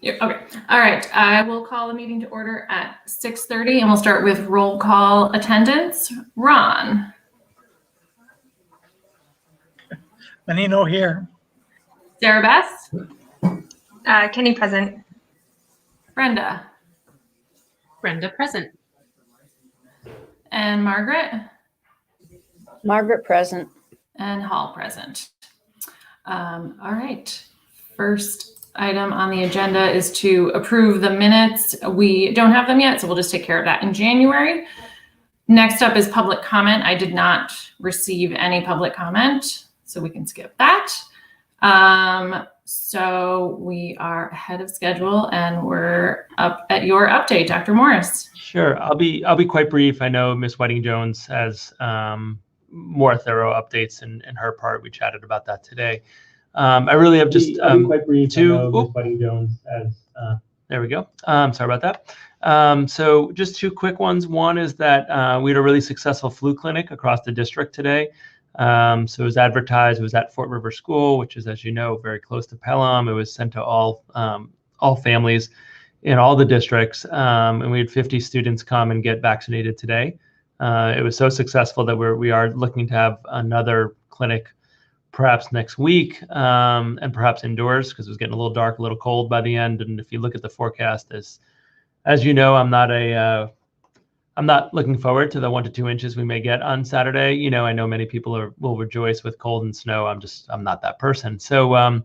Okay. All right. I will call the meeting to order at 6:30, and we'll start with roll call attendance. Ron. Menino here. Sarah Beth. Kenny present. Brenda. Brenda present. And Margaret. Margaret present. And Hall present. All right. First item on the agenda is to approve the minutes. We don't have them yet, so we'll just take care of that in January. Next up is public comment. I did not receive any public comment, so we can skip that. So we are ahead of schedule, and we're up at your update, Dr. Morris. Sure, I'll be quite brief. I know Ms. Whiting-Jones has more thorough updates in her part. We chatted about that today. I really have just quite brief. Ms. Whiting-Jones has. There we go. Sorry about that. So just two quick ones. One is that we had a really successful flu clinic across the district today. So it was advertised. It was at Fort River School, which is, as you know, very close to Pelham. It was sent to all families in all the districts, and we had 50 students come and get vaccinated today. It was so successful that we are looking to have another clinic perhaps next week, and perhaps indoors, because it was getting a little dark, a little cold by the end. And if you look at the forecast, as you know, I'm not looking forward to the 1 to 2 inches we may get on Saturday. You know, I know many people will rejoice with cold and snow. I'm not that person. So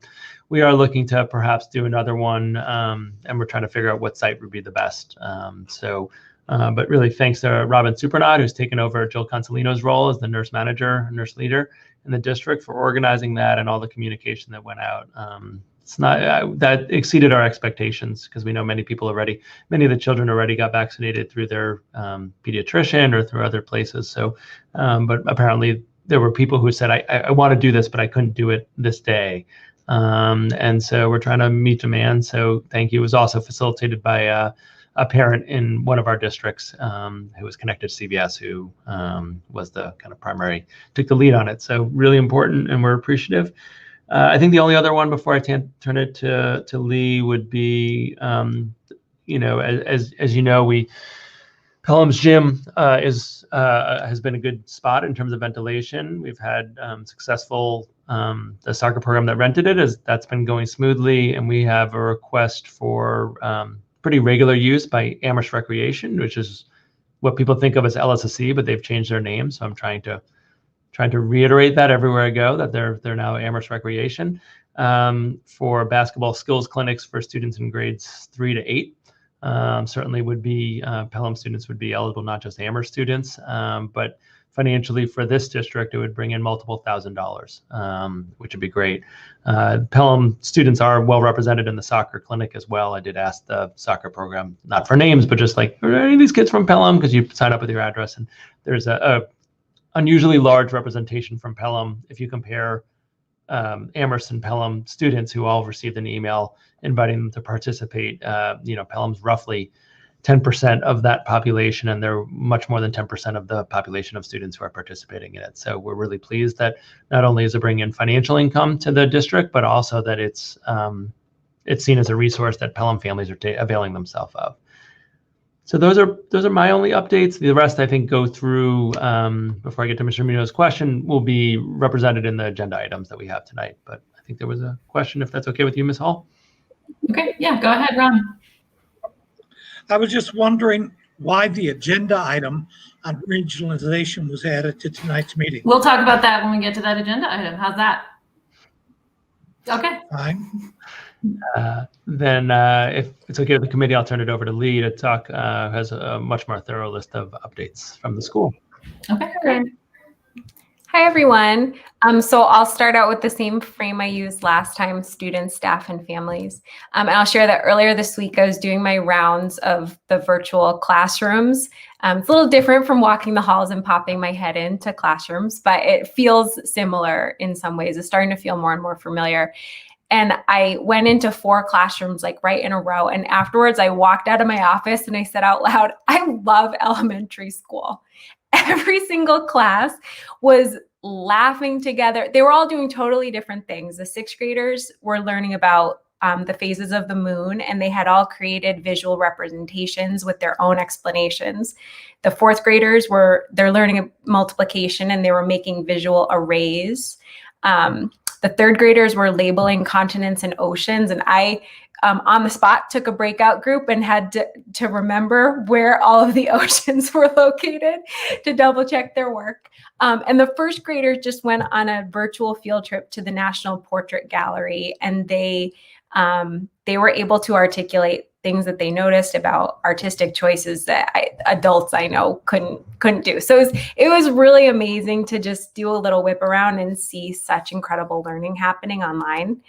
we are looking to perhaps do another one, and we're trying to figure out what site would be the best. But really thanks to Robin Supernaut, who's taken over Jill Consolino's role as the nurse manager, nurse leader in the district, for organizing that and all the communication that went out. That exceeded our expectations, because we know many of the children already got vaccinated through their pediatrician or through other places. So, but apparently there were people who said, I want to do this, but I couldn't do it this day. And so we're trying to meet demand. So thank you. It was also facilitated by a parent in one of our districts who was connected to CVS, who was the kind of took the lead on it. So really important, and we're appreciative. I think the only other one before I turn it to Lee would be, you know, as you know, Pelham's gym has been a good spot in terms of ventilation. We've had successful, the soccer program that rented it, that's been going smoothly, and we have a request for pretty regular use by Amherst Recreation, which is what people think of as LSSC, but they've changed their name. So I'm trying to reiterate that everywhere I go, that they're now Amherst Recreation, for basketball skills clinics for students in grades 3 to 8. Certainly would be, Pelham students would be eligible, not just Amherst students, but financially for this district, it would bring in multiple $1,000s, which would be great. Pelham students are well represented in the soccer clinic as well. I did ask the soccer program, not for names, but just like, are any of these kids from Pelham? Because you sign up with your address, and there's a unusually large representation from Pelham. If you compare Amherst and Pelham students who all received an email inviting them to participate, you know, Pelham's roughly 10% of that population, and they're much more than 10% of the population of students who are participating in it. So we're really pleased that not only is it bringing in financial income to the district, but also that it's seen as a resource that Pelham families are availing themselves of. So those are my only updates. The rest, I think, go through, before I get to Mr. Muno's question, will be represented in the agenda items that we have tonight. But I think there was a question, if that's okay with you, Ms. Hall. Okay, yeah, go ahead, Ron. I was just wondering why the agenda item on regionalization was added to tonight's meeting. We'll talk about that when we get to that agenda item. How's that? Okay. Fine. Then if it's okay with the committee, I'll turn it over to Lee to talk, has a much more thorough list of updates from the school. Okay, great. Hi, everyone. So I'll start out with the same frame I used last time: students, staff, and families. And I'll share that earlier this week, I was doing my rounds of the virtual classrooms. It's a little different from walking the halls and popping my head into classrooms, but it feels similar in some ways. It's starting to feel more and more familiar. And I went into 4 classrooms, like right in a row. And afterwards, I walked out of my office and I said out loud, I love elementary school. Every single class was laughing together. They were all doing totally different things. The 6th graders were learning about the phases of the moon, and they had all created visual representations with their own explanations. The fourth graders they're learning multiplication and they were making visual arrays. The third graders were labeling continents and oceans, and I on the spot took a breakout group and had to remember where all of the oceans were located to double check their work. And the first graders just went on a virtual field trip to the National Portrait Gallery, and they were able to articulate things that they noticed about artistic choices that adults I know couldn't do. So it was really amazing to just do a little whip around and see such incredible learning happening online.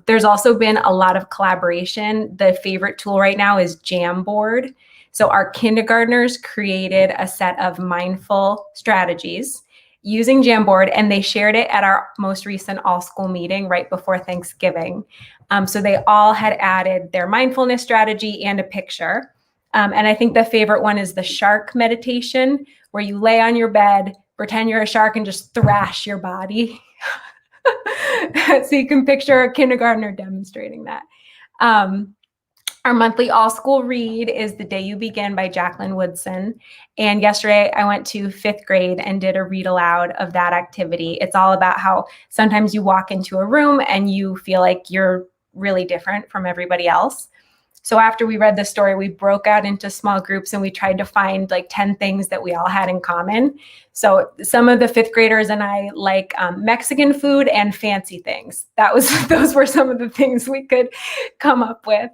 There's also been a lot of collaboration. The favorite tool right now is Jamboard. So our kindergartners created a set of mindful strategies using Jamboard, and they shared it at our most recent all-school meeting right before Thanksgiving. So they all had added their mindfulness strategy and a picture. And I think the favorite one is the shark meditation, where you lay on your bed, pretend you're a shark, and just thrash your body. So you can picture a kindergartner demonstrating that. Our monthly all-school read is The Day You Begin by Jacqueline Woodson. And yesterday I went to 5th grade and did a read aloud of that activity. It's all about how sometimes you walk into a room and you feel like you're really different from everybody else. So after we read the story, we broke out into small groups and we tried to find like 10 things that we all had in common. So some of the 5th graders and I like Mexican food and fancy things. Those were some of the things we could come up with.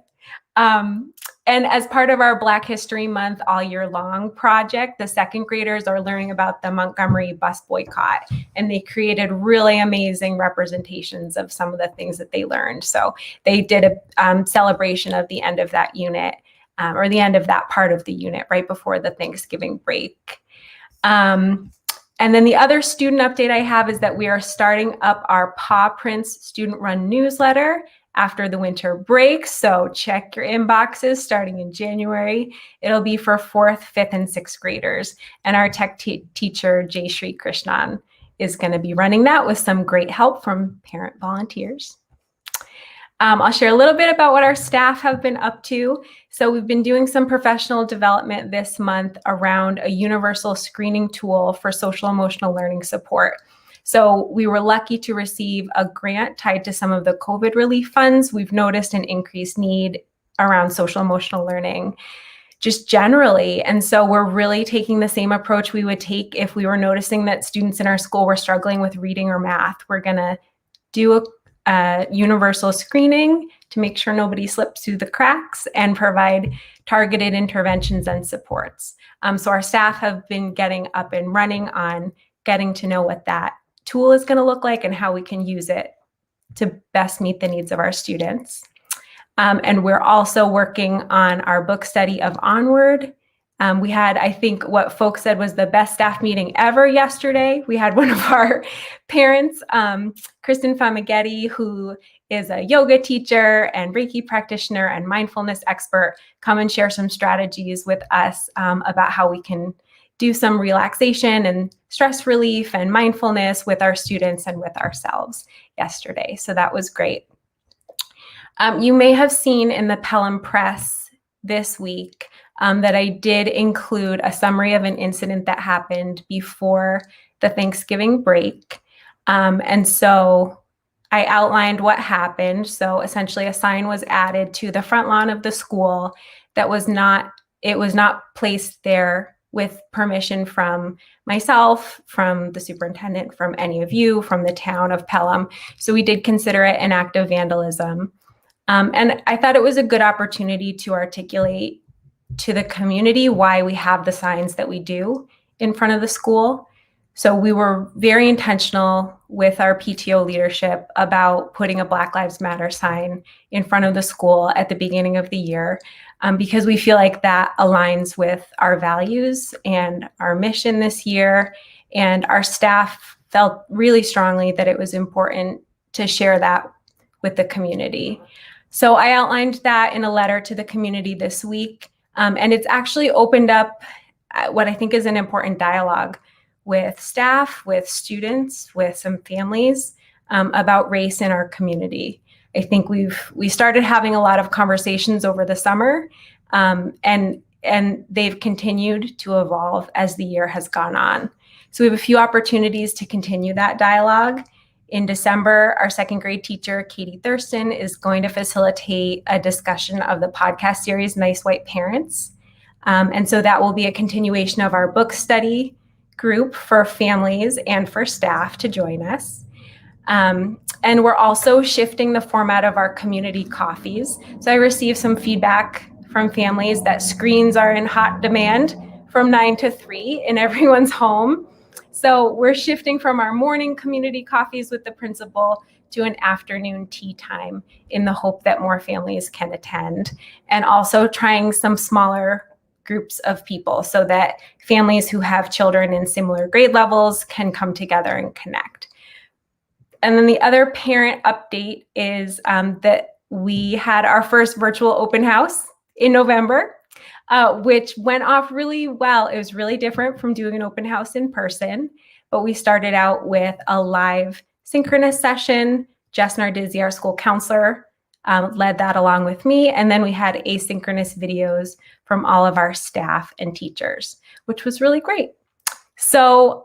And as part of our Black History Month all year long project, the 2nd graders are learning about the Montgomery bus boycott, and they created really amazing representations of some of the things that they learned. So they did a celebration of the end of that unit, or the end of that part of the unit right before the Thanksgiving break. And then the other student update I have is that we are starting up our Paw Prints student run newsletter after the winter break. So check your inboxes starting in January. It'll be for 4th, 5th, and 6th graders. And our tech teacher, Jay Sri Krishnan, is going to be running that with some great help from parent volunteers. I'll share a little bit about what our staff have been up to. So we've been doing some professional development this month around a universal screening tool for social emotional learning support. So we were lucky to receive a grant tied to some of the COVID relief funds. We've noticed an increased need around social emotional learning just generally. And so we're really taking the same approach we would take if we were noticing that students in our school were struggling with reading or math. We're going to do a universal screening to make sure nobody slips through the cracks and provide targeted interventions and supports. So our staff have been getting up and running on getting to know what that tool is going to look like and how we can use it to best meet the needs of our students. And we're also working on our book study of Onward. We had, I think what folks said was the best staff meeting ever yesterday. We had one of our parents, Kristen Famaghetti, who is a yoga teacher and Reiki practitioner and mindfulness expert, come and share some strategies with us about how we can do some relaxation and stress relief and mindfulness with our students and with ourselves yesterday. So that was great. You may have seen in the Pelham Press this week that I did include a summary of an incident that happened before the Thanksgiving break. And so I outlined what happened. So essentially a sign was added to the front lawn of the school that was not placed there with permission from myself, from the superintendent, from any of you, from the town of Pelham. So we did consider it an act of vandalism. And I thought it was a good opportunity to articulate to the community why we have the signs that we do in front of the school. So we were very intentional with our PTO leadership about putting a Black Lives Matter sign in front of the school at the beginning of the year, because we feel like that aligns with our values and our mission this year. And our staff felt really strongly that it was important to share that with the community. So I outlined that in a letter to the community this week. And it's actually opened up what I think is an important dialogue with staff, with students, with some families about race in our community. I think we started having a lot of conversations over the summer, and they've continued to evolve as the year has gone on. So we have a few opportunities to continue that dialogue. In December, our second grade teacher, Katie Thurston, is going to facilitate a discussion of the podcast series, Nice White Parents. And so that will be a continuation of our book study group for families and for staff to join us. And we're also shifting the format of our community coffees. So I received some feedback from families that screens are in hot demand from 9 to 3 in everyone's home. So we're shifting from our morning community coffees with the principal to an afternoon tea time in the hope that more families can attend, and also trying some smaller groups of people so that families who have children in similar grade levels can come together and connect. And then the other parent update is that we had our first virtual open house in November, which went off really well. It was really different from doing an open house in person, but we started out with a live synchronous session. Jess Nardizzi, our school counselor, led that along with me. And then we had asynchronous videos from all of our staff and teachers, which was really great. So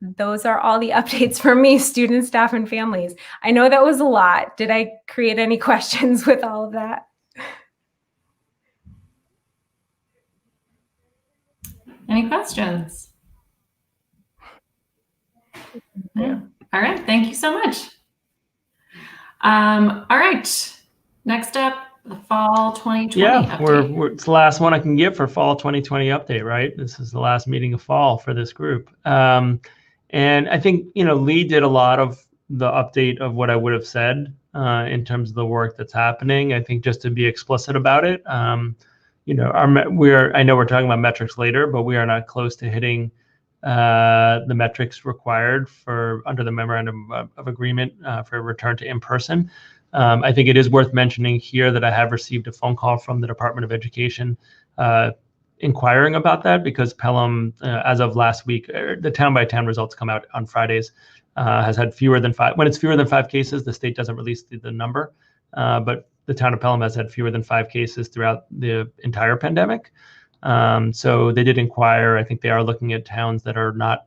those are all the updates from me, students, staff, and families. I know that was a lot. Did I create any questions with all of that? Any questions? Yeah. All right. Thank you so much. All right. Next up, the fall 2020 update. It's the last one I can give for fall 2020 update, right? This is the last meeting of fall for this group. And I think, Lee did a lot of the update of what I would have said in terms of the work that's happening. I think just to be explicit about it, I know we're talking about metrics later, but we are not close to hitting the metrics required for under the memorandum of agreement for a return to in-person. I think it is worth mentioning here that I have received a phone call from the Department of Education inquiring about that, because Pelham, as of last week, the town-by-town results come out on Fridays, has had fewer than 5. When it's fewer than 5 cases, the state doesn't release the number, but the town of Pelham has had fewer than 5 cases throughout the entire pandemic. So they did inquire. I think they are looking at towns that are not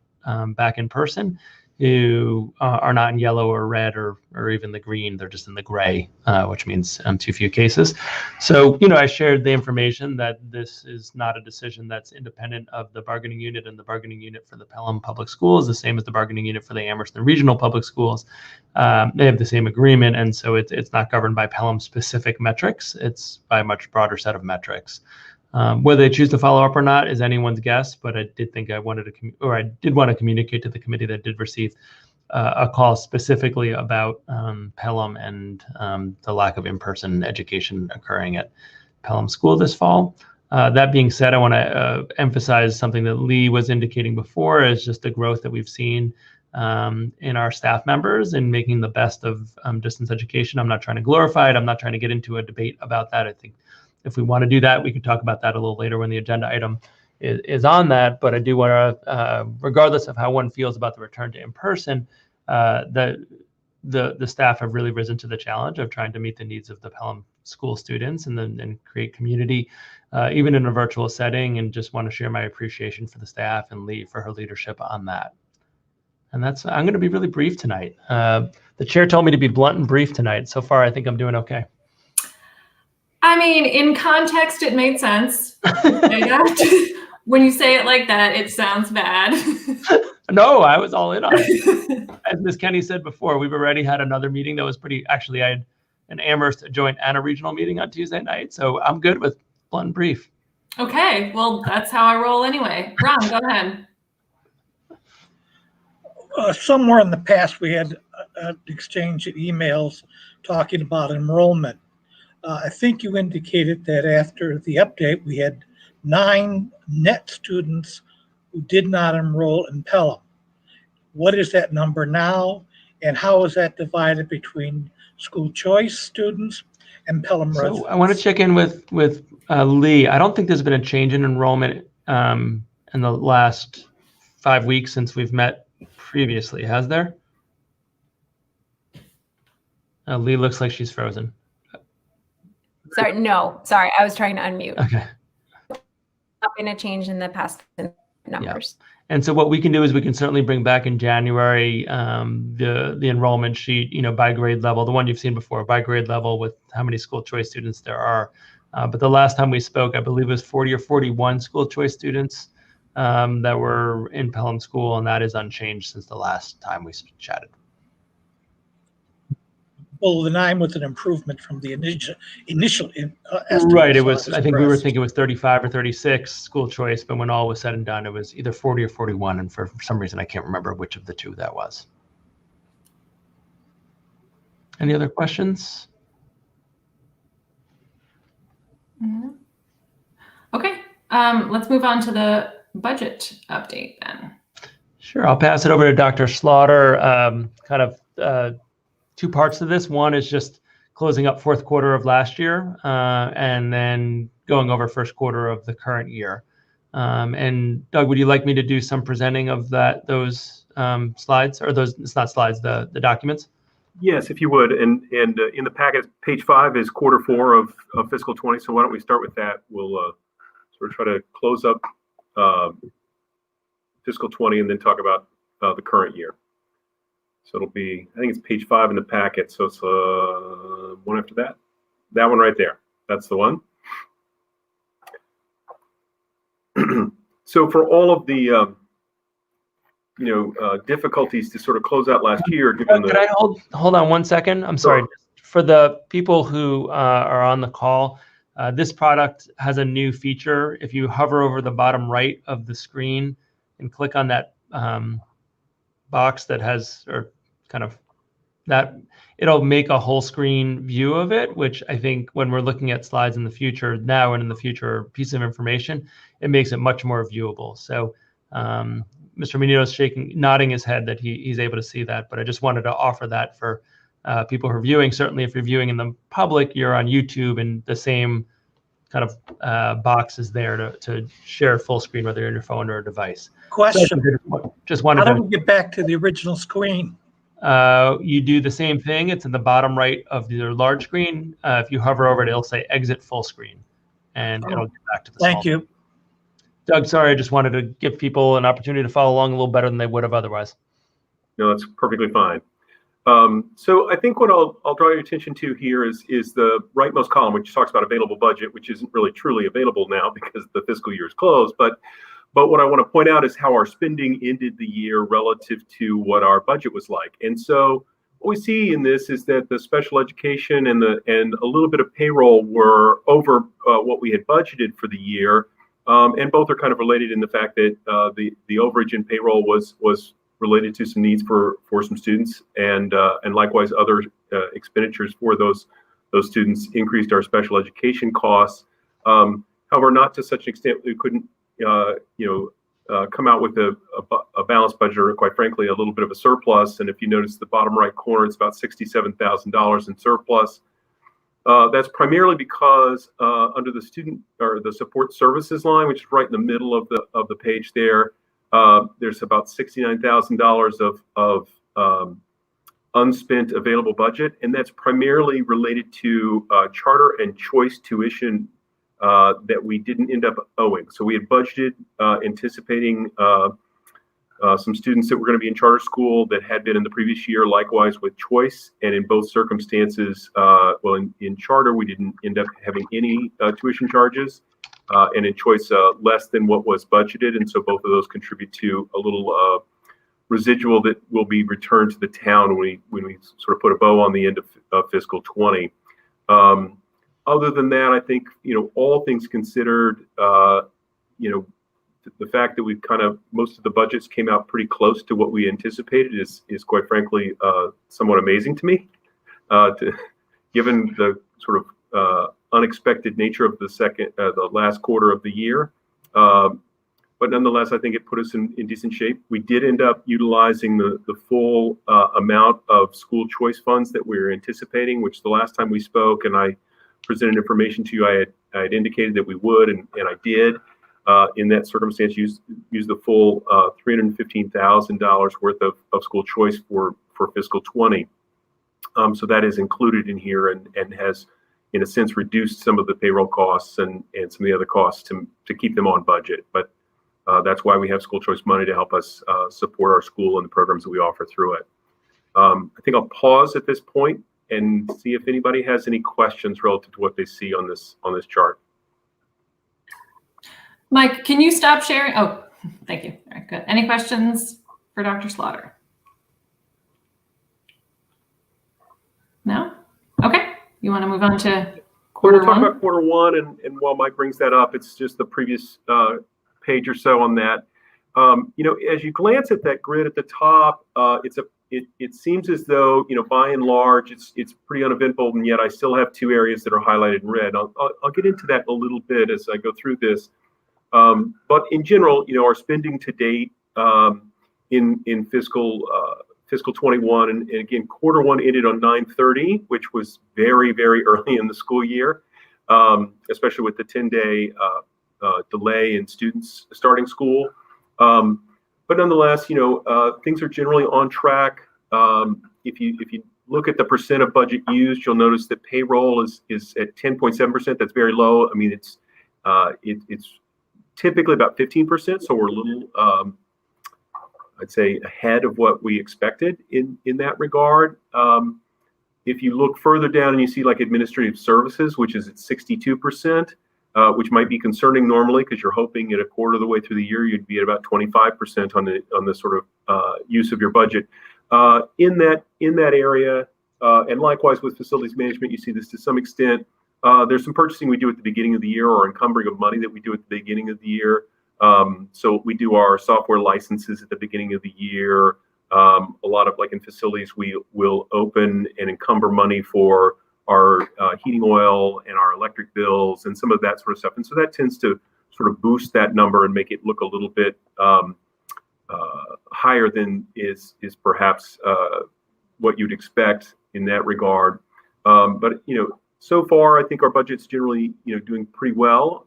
back in person, who are not in yellow or red or even the green. They're just in the gray, which means too few cases. So, I shared the information that this is not a decision that's independent of the bargaining unit, and the bargaining unit for the Pelham Public Schools, the same as the bargaining unit for the Amherst and Regional Public Schools. They have the same agreement, and so it's not governed by Pelham specific metrics. It's by a much broader set of metrics. Whether they choose to follow up or not is anyone's guess, but I did think I did want to communicate to the committee that did receive a call specifically about Pelham and the lack of in-person education occurring at Pelham School this fall. That being said, I want to emphasize something that Lee was indicating before, is just the growth that we've seen in our staff members and making the best of distance education. I'm not trying to glorify it. I'm not trying to get into a debate about that. I think if we want to do that, we could talk about that a little later when the agenda item is on that. But I do want to, regardless of how one feels about the return to in-person, the staff have really risen to the challenge of trying to meet the needs of the Pelham school students and create community, even in a virtual setting. And just want to share my appreciation for the staff and Lee for her leadership on that. And I'm going to be really brief tonight. The chair told me to be blunt and brief tonight. So far, I think I'm doing okay. I mean, in context, it made sense. When you say it like that, it sounds bad. No, I was all in on it. As Ms. Kenny said before, we've already had another meeting that was actually, I had an Amherst joint and a regional meeting on Tuesday night. So I'm good with blunt and brief. Okay, well, that's how I roll anyway. Ron, go ahead. Somewhere in the past, we had an exchange of emails talking about enrollment. I think you indicated that after the update, we had 9 net students who did not enroll in Pelham. What is that number now, and how is that divided between school choice students and Pelham residents? So I want to check in with Lee. I don't think there's been a change in enrollment in the last 5 weeks since we've met previously. Has there? Lee looks like she's frozen. Sorry, no, sorry, I was trying to unmute. Okay. Not been a change in the past numbers. And so what we can do is we can certainly bring back in January the enrollment sheet, by grade level, the one you've seen before, by grade level with how many school choice students there are. But the last time we spoke, I believe it was 40 or 41 school choice students that were in Pelham School, and that is unchanged since the last time we chatted. Well, the 9 was an improvement from the initial estimate. Right. It so was. I think we were impressed. thinking it was 35 or 36 school choice, but when all was said and done, it was either 40 or 41, and for some reason I can't remember which of the two that was. Any other questions? Okay, let's move on to the budget update then. Sure. I'll pass it over to Dr. Slaughter. Kind of two parts to this. One is just closing up fourth quarter of last year, and then going over first quarter of the current year. And Doug, would you like me to do some presenting of those slides, or those? It's not slides, the documents. Yes, if you would. And in the packet, page 5 is quarter 4 of fiscal 20. So why don't we start with that? We'll sort of try to close up fiscal 20 and then talk about the current year. So it'll be, I think it's page 5 in the packet. So it's one after that. That one right there. That's the one. So for all of the difficulties to sort of close out last year, given Could I hold on 1 second? I'm sorry. For the people who are on the call, this product has a new feature. If you hover over the bottom right of the screen and click on that box that has, or kind of that, it'll make a whole screen view of it, which I think when we're looking at slides in the future, now and in the future, piece of information, it makes it much more viewable. So Mr. Menino's nodding his head that he's able to see that, but I just wanted to offer that for people who are viewing. Certainly if you're viewing in the public, you're on YouTube, and the same kind of box is there to share full screen, whether you're on your phone or a device. Question. Just wanted How to. do we get back to the original screen? You do the same thing. It's in the bottom right of the large screen. If you hover over it, it'll say exit full screen, and it'll get back to the Thank you. Doug, sorry, I just wanted to give people an opportunity to follow along a little better than they would have otherwise. No, that's perfectly fine. So I think what I'll draw your attention to here is the rightmost column, which talks about available budget, which isn't really truly available now because the fiscal year is closed. But what I want to point out is how our spending ended the year relative to what our budget was like. And so what we see in this is that the special education and a little bit of payroll were over what we had budgeted for the year. And both are kind of related in the fact that the overage in payroll was related to some needs for some students, and likewise other expenditures for those students increased our special education costs. However, not to such an extent we couldn't come out with a balanced budget, or quite frankly a little bit of a surplus. And if you notice the bottom right corner, it's about $67,000 in surplus. That's primarily because under the student or the support services line, which is right in the middle of the page there, there's about $69,000 of unspent available budget, and that's primarily related to charter and choice tuition that we didn't end up owing. So we had budgeted anticipating some students that were going to be in charter school that had been in the previous year, likewise with choice. And in both circumstances, in charter, we didn't end up having any tuition charges, and in choice, less than what was budgeted. And so both of those contribute to a little residual that will be returned to the town when we sort of put a bow on the end of fiscal 20. Other than that, I think, all things considered, the fact that we've most of the budgets came out pretty close to what we anticipated is quite frankly somewhat amazing to me, given the sort of unexpected nature of the last quarter of the year. But nonetheless, I think it put us in decent shape. We did end up utilizing the full amount of school choice funds that we were anticipating, which the last time we spoke and I presented information to you, I had indicated that we would, and I did. In that circumstance, use the full $315,000 worth of school choice for fiscal 20. So that is included in here and has, in a sense, reduced some of the payroll costs and some of the other costs to keep them on budget. But that's why we have school choice money to help us support our school and the programs that we offer through it. I think I'll pause at this point and see if anybody has any questions relative to what they see on this chart. Mike, can you stop sharing? Oh, thank you. All right, good. Any questions for Dr. Slaughter? No? Okay. You want to move on to quarter We'll talk one? about quarter one, and while Mike brings that up, it's just the previous page or so on that. As you glance at that grid at the top, it seems as though, by and large, it's pretty uneventful, and yet I still have two areas that are highlighted in red. I'll get into that a little bit as I go through this. But in general, our spending to date in fiscal 21, and again, quarter one ended on 9/30, which was very, very early in the school year, especially with the 10-day delay in students starting school. But nonetheless, things are generally on track. If you look at the percent of budget used, you'll notice that payroll is at 10.7%. That's very low. I mean, it's typically about 15%, so we're a little, I'd say, ahead of what we expected in that regard. If you look further down and you see like administrative services, which is at 62%, which might be concerning normally because you're hoping at a quarter of the way through the year you'd be at about 25% on the sort of use of your budget. In that area, and likewise with facilities management, you see this to some extent. There's some purchasing we do at the beginning of the year, or encumbering of money that we do at the beginning of the year. So we do our software licenses at the beginning of the year. A lot of, like in facilities, we will open and encumber money for our heating oil and our electric bills and some of that sort of stuff. And so that tends to sort of boost that number and make it look a little bit higher than is perhaps what you'd expect in that regard. But so far, I think our budget's generally, doing pretty well.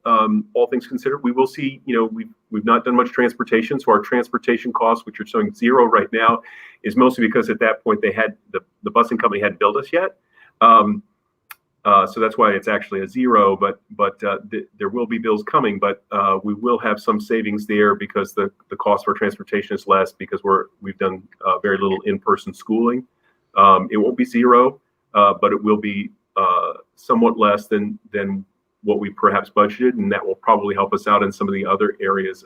All things considered, we will see, we've not done much transportation, so our transportation costs, which are showing zero right now, is mostly because at that point they had the busing company hadn't billed us yet. So that's why it's actually a zero. But there will be bills coming, but we will have some savings there because the cost for transportation is less because we've done very little in-person schooling. It won't be zero, but it will be somewhat less than what we perhaps budgeted, and that will probably help us out in some of the other areas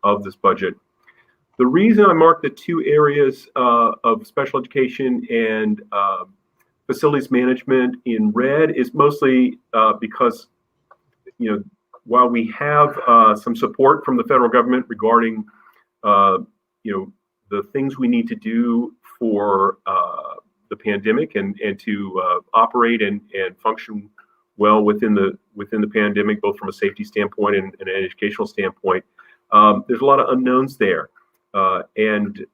of this budget. The reason I marked the two areas of special education and facilities management in red is mostly because, while we have some support from the federal government regarding, the things we need to do for the pandemic and to operate and function well within the pandemic, both from a safety standpoint and an educational standpoint. There's a lot of unknowns there, and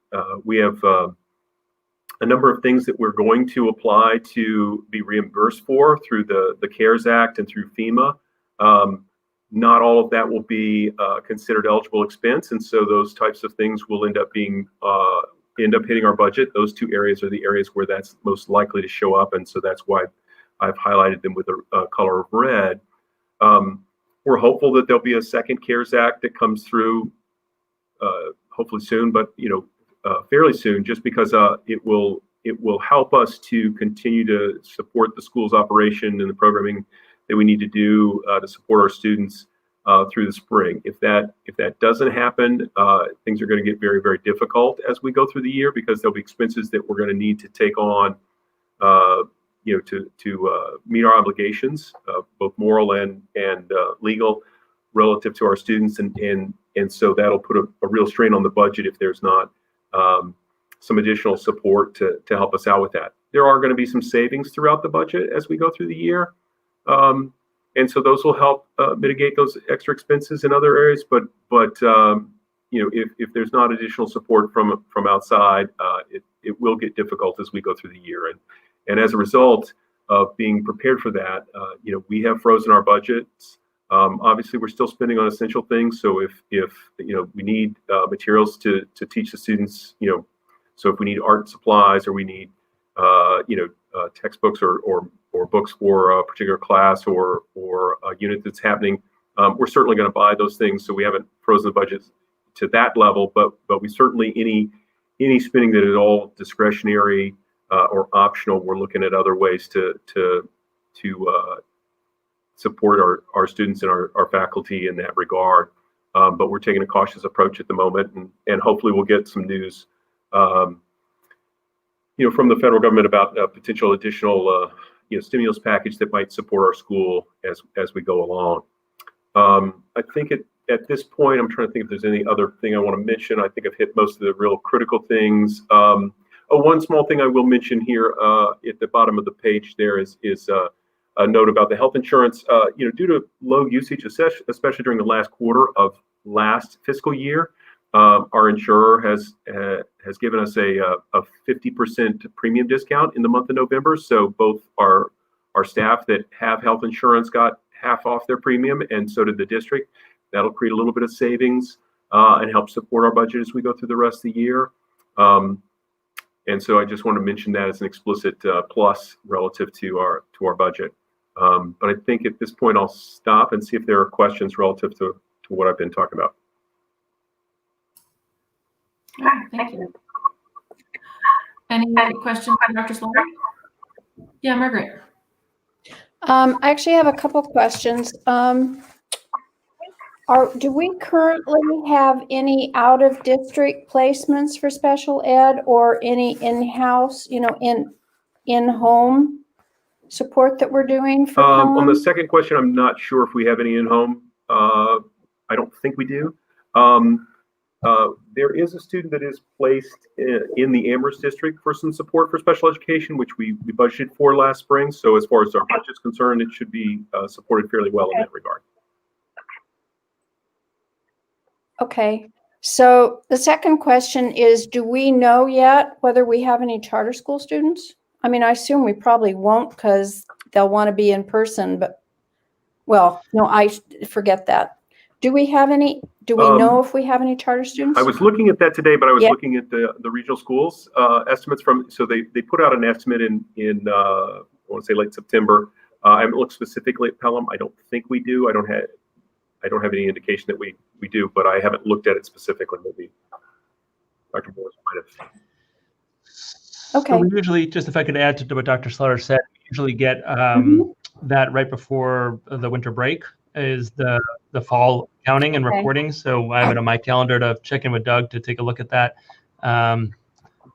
we have a number of things that we're going to apply to be reimbursed for through the CARES Act and through FEMA. Not all of that will be considered eligible expense, and so those types of things will end up hitting our budget. Those two areas are the areas where that's most likely to show up, and so that's why I've highlighted them with a color of red. We're hopeful that there'll be a second CARES Act that comes through, hopefully soon, but fairly soon, just because it will help us to continue to support the school's operation and the programming that we need to do to support our students through the spring. If that doesn't happen, things are going to get very, very difficult as we go through the year because there'll be expenses that we're going to need to take on, to meet our obligations, both moral and legal, relative to our students, and so that'll put a real strain on the budget if there's not some additional support to help us out with that. There are going to be some savings throughout the budget as we go through the year. And so those will help mitigate those extra expenses in other areas. But if there's not additional support from outside, it will get difficult as we go through the year. And as a result of being prepared for that, we have frozen our budgets. Obviously, we're still spending on essential things. So if we need materials to teach the students, so if we need art supplies or we need textbooks or books for a particular class or a unit that's happening. We're certainly going to buy those things, so we haven't frozen the budget to that level. But we certainly any spending that is all discretionary or optional, we're looking at other ways to support our students and our faculty in that regard. But we're taking a cautious approach at the moment, and hopefully we'll get some news, from the federal government about a potential additional, stimulus package that might support our school as we go along. I think at this point, I'm trying to think if there's any other thing I want to mention. I think I've hit most of the real critical things. One small thing I will mention here at the bottom of the page there is a note about the health insurance. Due to low usage, especially during the last quarter of last fiscal year, our insurer has given us a 50% premium discount in the month of November. So both our staff that have health insurance got half off their premium, and so did the district. That'll create a little bit of savings and help support our budget as we go through the rest of the year. And so I just want to mention that as an explicit plus relative to our budget. But I think at this point I'll stop and see if there are questions relative to what I've been talking about. Thank you. Any questions for Dr. Slaughter? Yeah, Margaret. I actually have a couple questions. Do we currently have any out-of-district placements for special ed or any in-house, in-home support that we're doing for Pelham? On the second question, I'm not sure if we have any in-home. I don't think we do. There is a student that is placed in the Amherst district for some support for special education, which we budgeted for last spring. So as far as our budget's concerned, it should be supported fairly well in that regard. Okay. So the second question is, do we know yet whether we have any charter school students? I mean, I assume we probably won't because they'll want to be in person, but no, I forget that. Do we know if we have any charter students? I was looking at that today, but I was looking at the regional schools estimates so they put out an estimate in I want to say late September. I haven't looked specifically at Pelham. I don't think we do. I don't have any indication that we do, but I haven't looked at it specifically. Maybe Dr. Morris might have. Okay. So we usually, just if I could add to what Dr. Slaughter said, we usually get that right before the winter break is the fall counting and reporting. So I have it on my calendar to check in with Doug to take a look at that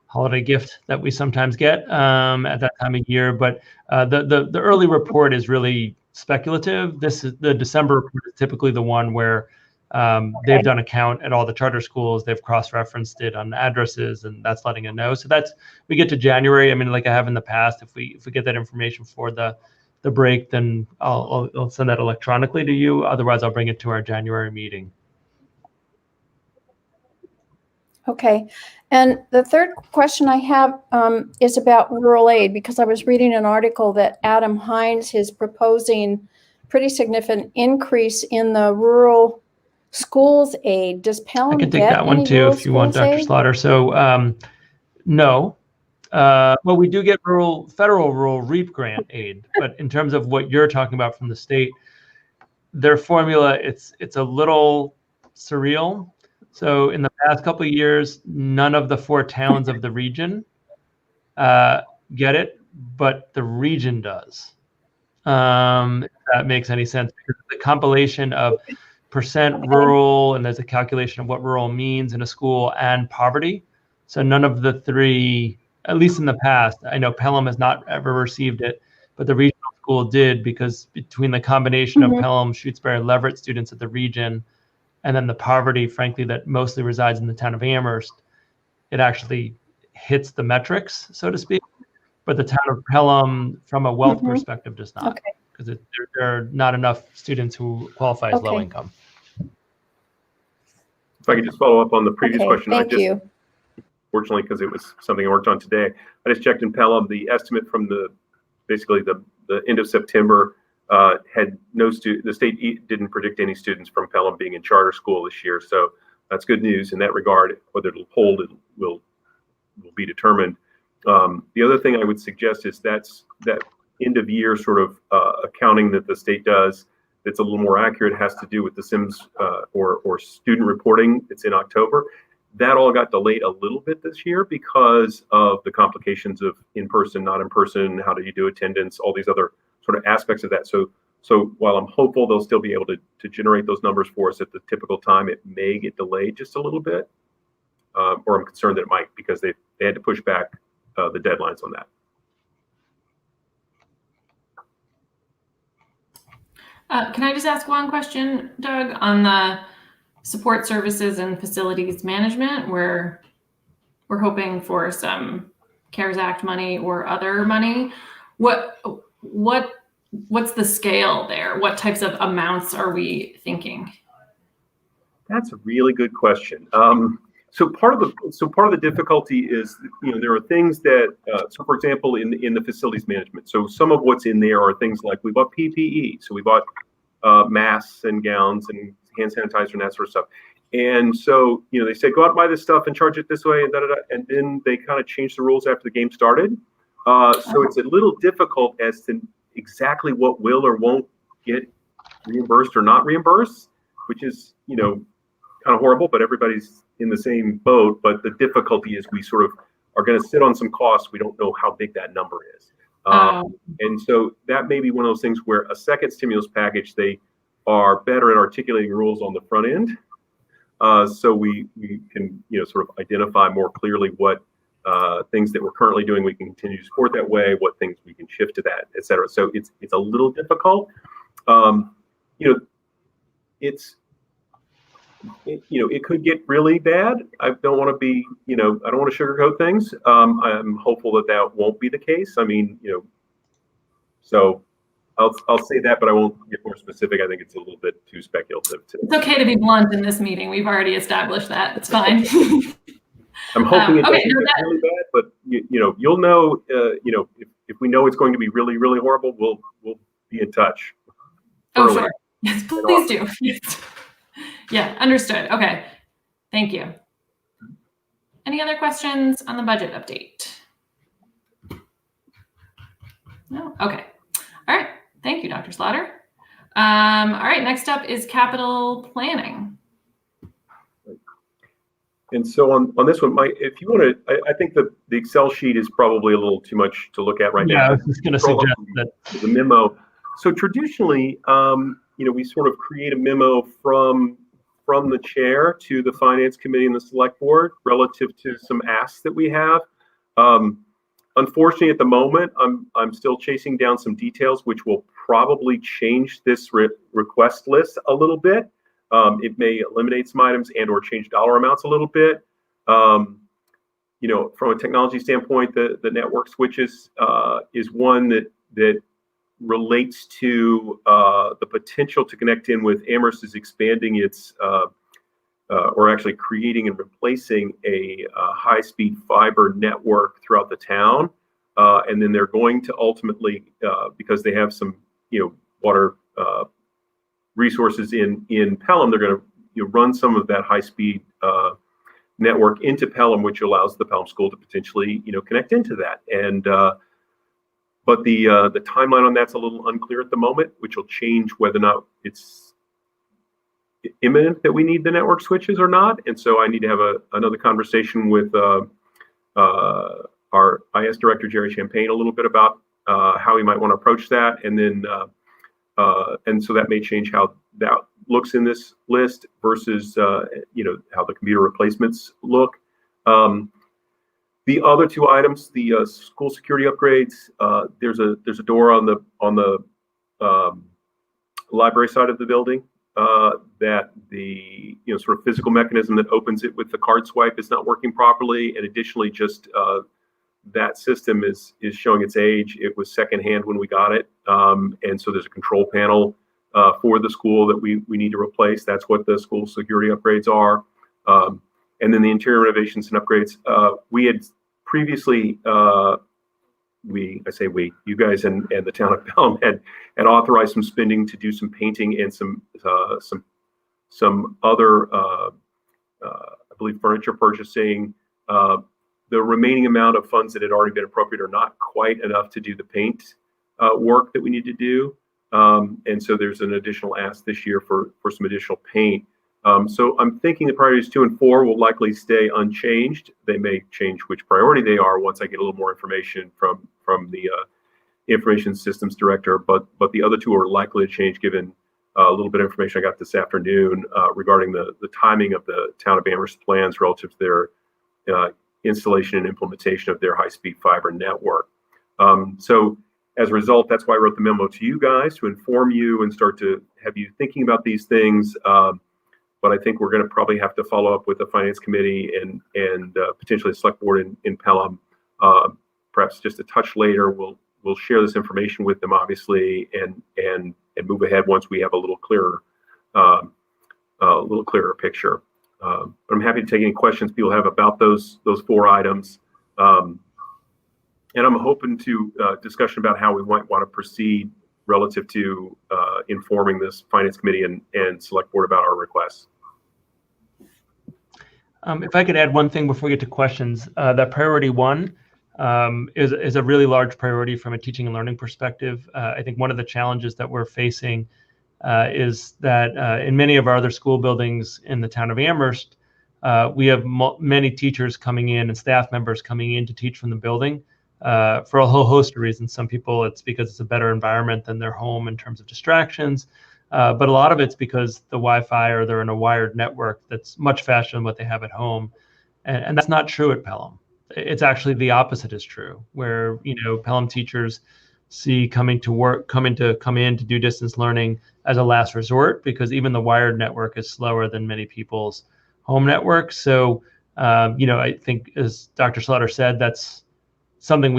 holiday gift that we sometimes get at that time of year. But the early report is really speculative. The December report is typically the one where they've done a count at all the charter schools. They've cross-referenced it on addresses, and that's letting it know. So we get to January. I mean, like I have in the past, if we get that information for the break, then I'll send that electronically to you. Otherwise, I'll bring it to our January meeting. Okay. And the third question I have is about rural aid, because I was reading an article that Adam Hines is proposing pretty significant increase in the rural schools aid. Does Pelham I can take get that one any too rural if you want, schools Dr. aid? Slaughter. So no. Well, we do get federal rural REAP grant aid, but in terms of what you're talking about from the state, their formula, it's a little surreal. So in the past couple of years, none of the 4 towns of the region get it, but the region does. If that makes any sense, because the compilation of percent rural, and there's a calculation of what rural means in a school, and poverty. So none of the 3, at least in the past, I know Pelham has not ever received it, but the regional school did, because between the combination of Pelham, Shutesbury, and Leverett students at the region, and then the poverty, frankly, that mostly resides in the town of Amherst, it actually hits the metrics, so to speak. But the town of Pelham, from a wealth perspective, does not, because there are not enough students who qualify as low income. If I could just follow up on the previous question. Thank you. Fortunately, because it was something I worked on today, I just checked in Pelham. The estimate from basically the end of September had no the state didn't predict any students from Pelham being in charter school this year. So that's good news in that regard. Whether it'll hold, it will be determined. The other thing I would suggest is that end of year sort of accounting that the state does that's a little more accurate has to do with the SIMS or student reporting. It's in October. That all got delayed a little bit this year because of the complications of in-person, not in-person, how do you do attendance, all these other sort of aspects of that. So while I'm hopeful they'll still be able to generate those numbers for us at the typical time, it may get delayed just a little bit. Or I'm concerned that it might because they had to push back the deadlines on that. Can I just ask one question, Doug, on the support services and facilities management, where we're hoping for some CARES Act money or other money? What's the scale there? What types of amounts are we thinking? That's a really good question. So part of the difficulty is, there are things that, so for example, in the facilities management, so some of what's in there are things like we bought PPE, so we bought masks and gowns and hand sanitizer and that sort of stuff. And so, they said, go out and buy this stuff and charge it this way and and then they kind of changed the rules after the game started. So it's a little difficult as to exactly what will or won't get reimbursed or not reimbursed, which is, kind of horrible, but everybody's in the same boat. But the difficulty is we sort of are going to sit on some costs. We don't know how big that number is. And so that may be one of those things where a second stimulus package, they are better at articulating rules on the front end. So we can, sort of identify more clearly what things that we're currently doing we can continue to support that way, what things we can shift to that, et cetera. So it's a little difficult. It could get really bad. I don't want to be, I don't want to sugarcoat things. I'm hopeful that won't be the case. I mean, so I'll say that, but I won't get more specific. I think it's a little bit too speculative. It's okay to be blunt in this meeting. We've already established that. It's fine. I'm hoping it doesn't okay, get really bad, but you'll know, if we know it's going to be really, really horrible, we'll be in touch. Oh, sure. Yes, please do. Yes. Yeah, understood. Okay. Thank you. Any other questions on the budget update? No? Okay. All right. Thank you, Dr. Slaughter. All right. Next up is capital planning. And so on this one, Mike, if you want to, I think the Excel sheet is probably a little too much to look at right now. Yeah, I was just going to suggest that. The memo. So traditionally, we sort of create a memo from the chair to the finance committee and the select board relative to some asks that we have. Unfortunately, at the moment, I'm still chasing down some details, which will probably change this request list a little bit. It may eliminate some items and or change dollar amounts a little bit. From a technology standpoint, the network switches is one that relates to the potential to connect in with Amherst is expanding its or actually creating and replacing a high-speed fiber network throughout the town. And then they're going to ultimately, because they have some, water resources in Pelham, they're going to run some of that high-speed network into Pelham, which allows the Pelham school to potentially, connect into that. And but the timeline on that's a little unclear at the moment, which will change whether or not it's imminent that we need the network switches or not. And so I need to have another conversation with our IS director, Jerry Champagne, a little bit about how we might want to approach that. And then, and so that may change how that looks in this list versus, how the computer replacements look. The other two items, the school security upgrades, there's a door on the library side of the building that the sort of physical mechanism that opens it with the card swipe is not working properly, and additionally, just that system is showing its age. It was secondhand when we got it, and so there's a control panel for the school that we need to replace. That's what the school security upgrades are. And then the interior renovations and upgrades. We had previously, you guys and the town of Pelham had authorized some spending to do some painting and some other, I believe, furniture purchasing. the remaining amount of funds that had already been appropriated are not quite enough to do the paint work that we need to do. And so there's an additional ask this year for some additional paint. So I'm thinking the priorities 2 and 4 will likely stay unchanged. They may change which priority they are once I get a little more information from the information systems director, but the other 2 are likely to change given a little bit of information I got this afternoon regarding the timing of the town of Amherst plans relative to their installation and implementation of their high-speed fiber network. So as a result, that's why I wrote the memo to you guys to inform you and start to have you thinking about these things. But I think we're going to probably have to follow up with the finance committee and potentially the select board in Pelham, perhaps just a touch later. We'll share this information with them, obviously, and move ahead once we have a little clearer picture. But I'm happy to take any questions people have about those 4 items. And I'm hoping to discussion about how we might want to proceed relative to informing this finance committee and select board about our requests. If I could add one thing before we get to questions, that priority 1 is a really large priority from a teaching and learning perspective. I think one of the challenges that we're facing is that in many of our other school buildings in the town of Amherst, we have many teachers coming in and staff members coming in to teach from the building for a whole host of reasons. Some people, it's because it's a better environment than their home in terms of distractions. But a lot of it's because the Wi-Fi or they're in a wired network that's much faster than what they have at home. And that's not true at Pelham. It's actually the opposite is true, where, Pelham teachers see come in to do distance learning as a last resort, because even the wired network is slower than many people's home networks. So, I think, as Dr. Slaughter said, that's something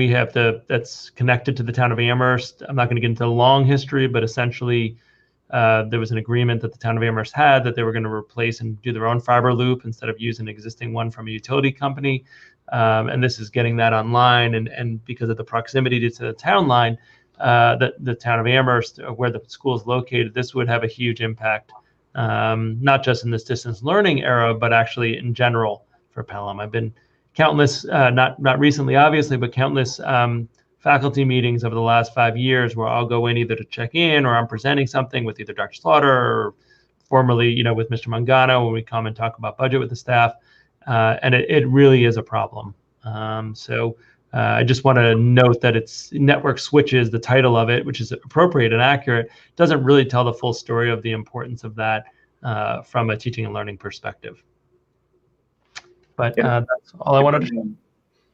that's connected to the town of Amherst. I'm not going to get into the long history, but essentially there was an agreement that the town of Amherst had that they were going to replace and do their own fiber loop instead of using an existing one from a utility company. And this is getting that online. And because of the proximity to the town line, the town of Amherst, where the school is located, this would have a huge impact, not just in this distance learning era, but actually in general for Pelham. I've been countless, not recently, obviously, but countless faculty meetings over the last 5 years where I'll go in either to check in or I'm presenting something with either Dr. Slaughter or formerly, with Mr. Mangano when we come and talk about budget with the staff. And it really is a problem. So I just want to note that it's network switches, the title of it, which is appropriate and accurate, doesn't really tell the full story of the importance of that from a teaching and learning perspective. But that's all I wanted to say.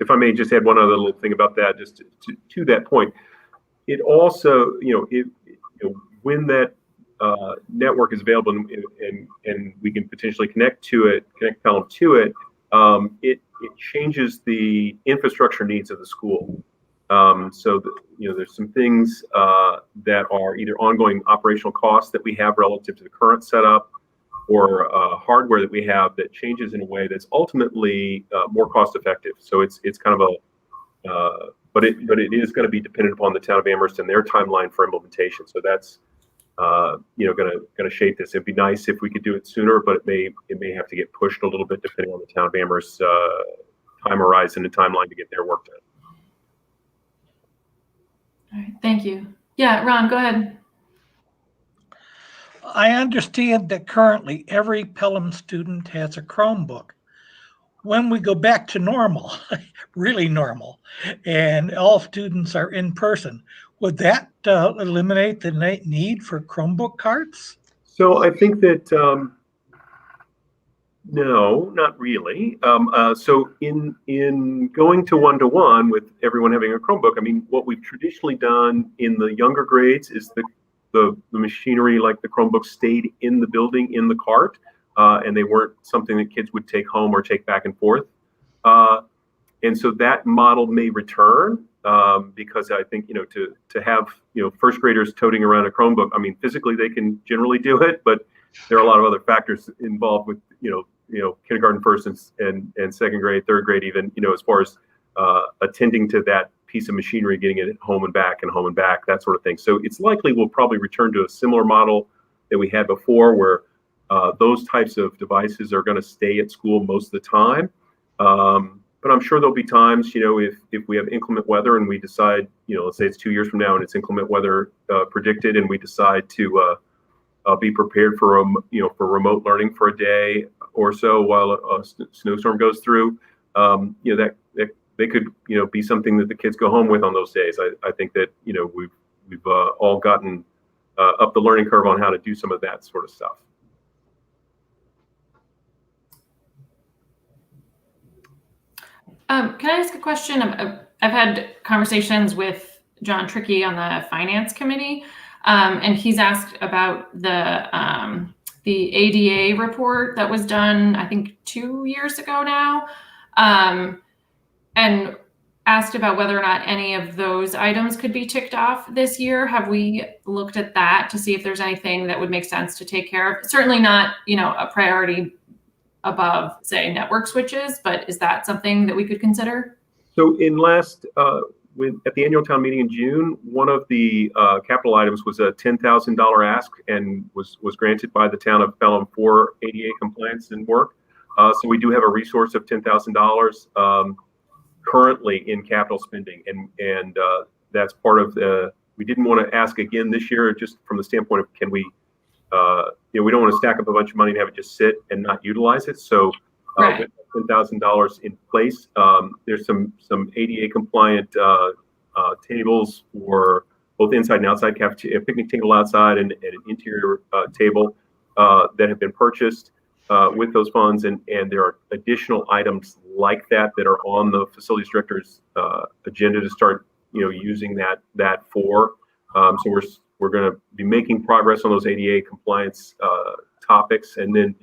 If I may just add one other little thing about that, just to that point, it also, when that network is available and we can potentially connect Pelham to it, it changes the infrastructure needs of the school. So there's some things that are either ongoing operational costs that we have relative to the current setup, or hardware that we have that changes in a way that's ultimately more cost effective. So it's kind of but it is going to be dependent upon the town of Amherst and their timeline for implementation. So that's going to shape this. It'd be nice if we could do it sooner, but it may have to get pushed a little bit depending on the town of Amherst's time horizon and timeline to get their work done. All right, thank you. Yeah, Ron, go ahead. I understand that currently every Pelham student has a Chromebook. When we go back to normal, really normal, and all students are in person, would that eliminate the need for Chromebook cards? So I think that no, not really. So in going to one-to-one with everyone having a Chromebook, I mean, what we've traditionally done in the younger grades is the machinery, like the Chromebooks, stayed in the building in the cart, and they weren't something that kids would take home or take back and forth. And so that model may return because I think, to have, first graders toting around a Chromebook, I mean, physically they can generally do it, but there are a lot of other factors involved with, kindergarten, first and second grade, third grade, even, as far as attending to that piece of machinery, getting it home and back, that sort of thing. So it's likely we'll probably return to a similar model that we had before, where those types of devices are going to stay at school most of the time. But I'm sure there'll be times, if we have inclement weather and we decide, let's say it's 2 years from now and it's inclement weather predicted, and we decide to be prepared for for remote learning for a day or so while a snowstorm goes through. That they could be something that the kids go home with on those days. I think that we've all gotten up the learning curve on how to do some of that sort of stuff. Can I ask a question? I've had conversations with John Trickey on the finance committee, and he's asked about the ADA report that was done, I think 2 years ago now, and asked about whether or not any of those items could be ticked off this year. Have we looked at that to see if there's anything that would make sense to take care of? Certainly not, a priority above, say, network switches, but is that something that we could consider? So at the annual town meeting in June, one of the capital items was a $10,000 ask and was granted by the town of Pelham for ADA compliance and work. So we do have a resource of $10,000 currently in capital spending, and that's part of we didn't want to ask again this year, just from the standpoint of can we, we don't want to stack up a bunch of money and have it just sit and not utilize it. So Right. with $10,000 in place, there's some ADA compliant tables for both inside and outside cafeteria, a picnic table outside and an interior table that have been purchased with those funds, and there are additional items like that are on the facilities director's agenda to start using that for. So we're going to be making progress on those ADA compliance topics, and then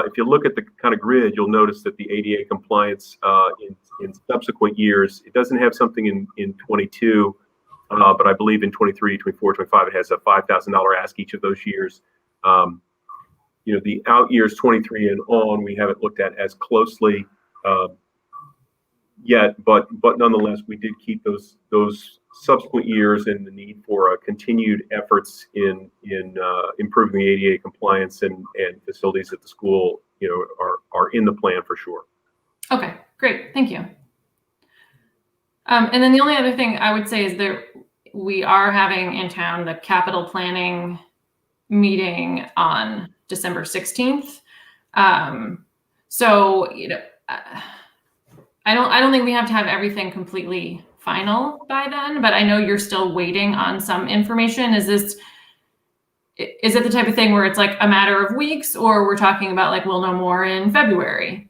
if you look at the kind of grid, you'll notice that the ADA compliance in subsequent years, it doesn't have something in 22, but I believe in 23, 24, 25, it has a $5,000 ask each of those years. The out years 23 and on, we haven't looked at as closely yet, but nonetheless, we did keep those subsequent years and the need for continued efforts in improving the ADA compliance and facilities at the school, are in the plan for sure. Okay, great, thank you. And then the only other thing I would say is that we are having in town the capital planning meeting on December 16th. So, I don't think we have to have everything completely final by then, but I know you're still waiting on some information. Is it the type of thing where it's like a matter of weeks, or we're talking about like we'll know more in February?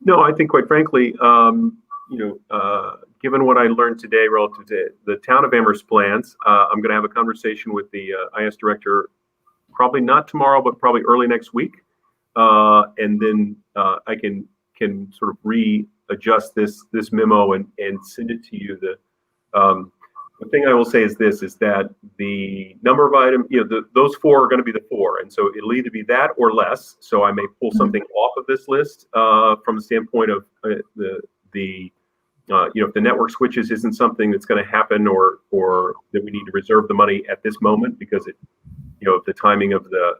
No, I think quite frankly, given what I learned today relative to the town of Amherst plans, I'm going to have a conversation with the IS director, probably not tomorrow, but probably early next week, and then I can sort of readjust this memo and send it to you. The thing I will say is that the number of items, those four are going to be the four, and so it'll either be that or less. So I may pull something off of this list from the standpoint of if the network switches isn't something that's going to happen, or that we need to reserve the money at this moment because the timing of the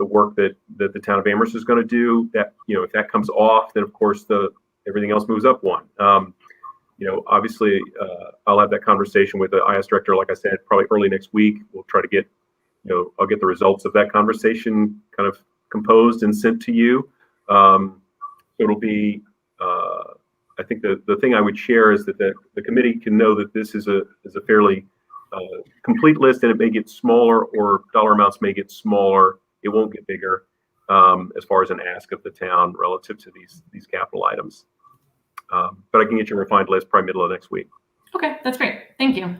work that the town of Amherst is going to do. That if that comes off, then of course everything else moves up one. Obviously, I'll have that conversation with the IS director, like I said, probably early next week. We'll try to get, I'll get the results of that conversation kind of composed and sent to you. So it'll be, I think the thing I would share is that the committee can know that this is a fairly complete list, and it may get smaller, or dollar amounts may get smaller. It won't get bigger as far as an ask of the town relative to these capital items. But I can get you a refined list probably middle of next week. Okay, that's great. Thank you.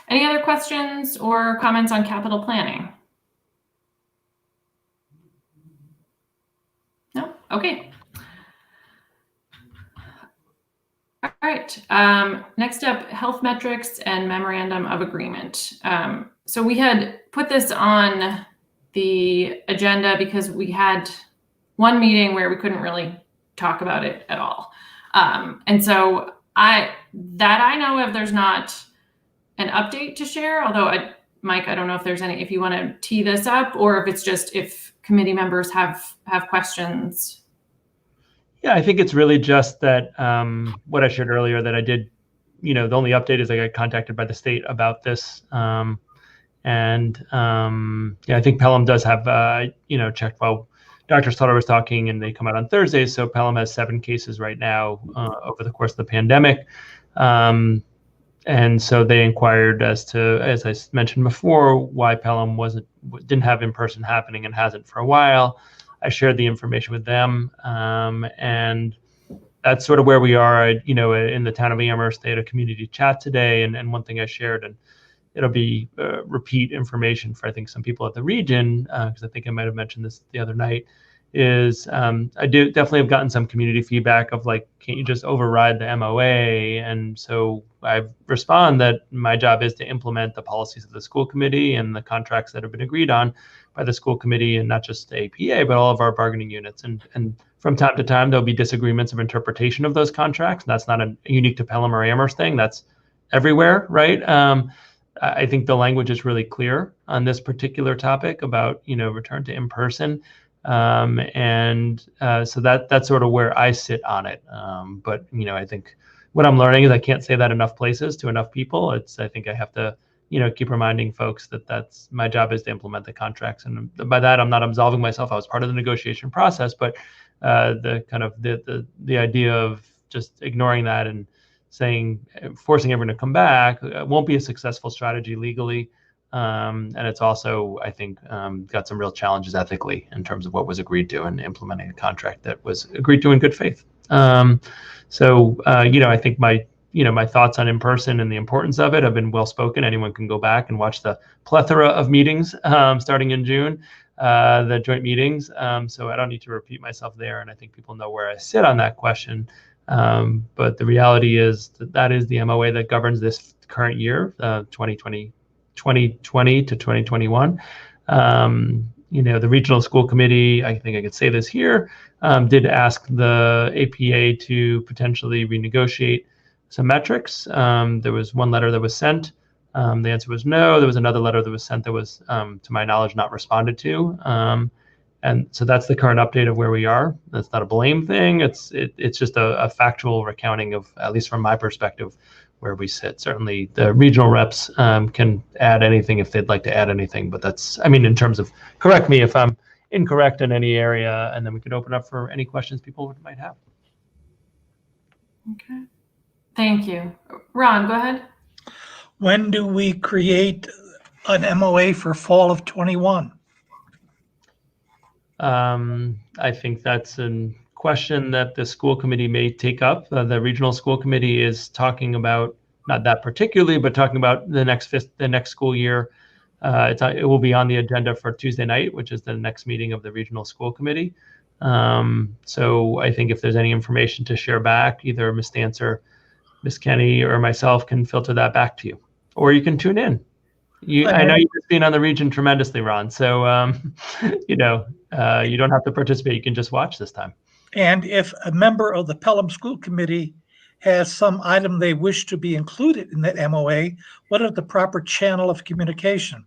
Any other questions or comments on capital planning? No? Okay. All right. Next up, health metrics and memorandum of agreement. So we had put this on the agenda because we had one meeting where we couldn't really talk about it at all. And so I know of, there's not an update to share, although Mike, I don't know if there's if you want to tee this up, or if it's just if committee members have questions. Yeah, I think it's really just that what I shared earlier, that I did, the only update is I got contacted by the state about this. Yeah, I think Pelham does have, checked while Dr. Slaughter was talking, and they come out on Thursdays. So Pelham has 7 cases right now over the course of the pandemic. And so they inquired as to, as I mentioned before, why Pelham didn't have in-person happening and hasn't for a while. I shared the information with them, and that's sort of where we are. In the town of Amherst, they had a community chat today, and one thing I shared, and it'll be repeat information for I think some people at the region, because I think I might have mentioned this the other night, is I do definitely have gotten some community feedback of like, can't you just override the MOA? And so I respond that my job is to implement the policies of the school committee and the contracts that have been agreed on by the school committee, and not just the APA, but all of our bargaining units. And from time to time, there'll be disagreements of interpretation of those contracts. That's not a unique to Pelham or Amherst thing. That's everywhere, right? I think the language is really clear on this particular topic about, return to in-person. So that's sort of where I sit on it. But, I think what I'm learning is I can't say that enough places to enough people. I think I have to, keep reminding folks that that's my job is to implement the contracts. And by that, I'm not absolving myself. I was part of the negotiation process, but the idea of just ignoring that and forcing everyone to come back won't be a successful strategy legally. And it's also, I think, got some real challenges ethically in terms of what was agreed to and implementing a contract that was agreed to in good faith. I think my thoughts on in-person and the importance of it have been well spoken. Anyone can go back and watch the plethora of meetings starting in June, the joint meetings. So I don't need to repeat myself there. And I think people know where I sit on that question. But the reality is that is the MOA that governs this current year, 2020 to 2021. The regional school committee, I think I could say this here, did ask the APA to potentially renegotiate some metrics. There was one letter that was sent. The answer was no. There was another letter that was sent that was, to my knowledge, not responded to. And so that's the current update of where we are. That's not a blame thing. It's just a factual recounting of, at least from my perspective, where we sit. Certainly the regional reps can add anything if they'd like to add anything, but in terms of, correct me if I'm incorrect in any area, and then we could open up for any questions people might have. Okay. Thank you. Ron, go ahead. When do we create an MOA for fall of 21? I think that's a question that the school committee may take up. The regional school committee is talking about, not that particularly, but talking about the next school year. It will be on the agenda for Tuesday night, which is the next meeting of the regional school committee. So I think if there's any information to share back, either Ms. Dancer, Ms. Kenny, or myself can filter that back to you, or you can tune in. I know you've been on the region tremendously, Ron. So, you don't have to participate. You can just watch this time. And if a member of the Pelham School Committee has some item they wish to be included in that MOA, what are the proper channel of communication?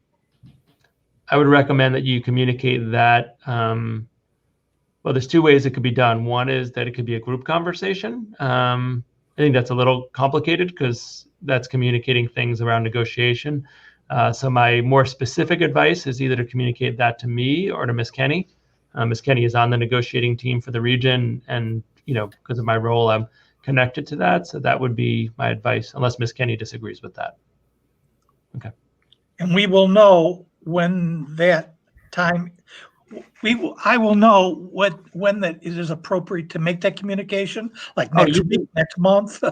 I would recommend that you communicate that. Well, there's 2 ways it could be done. One is that it could be a group conversation. I think that's a little complicated because that's communicating things around negotiation. So my more specific advice is either to communicate that to me or to Ms. Kenny. Ms. Kenny is on the negotiating team for the region, and because of my role, I'm connected to that. So that would be my advice, unless Ms. Kenny disagrees with that. Okay. And we will know when that time. I will know when that it is appropriate to make that communication, like next week, next month.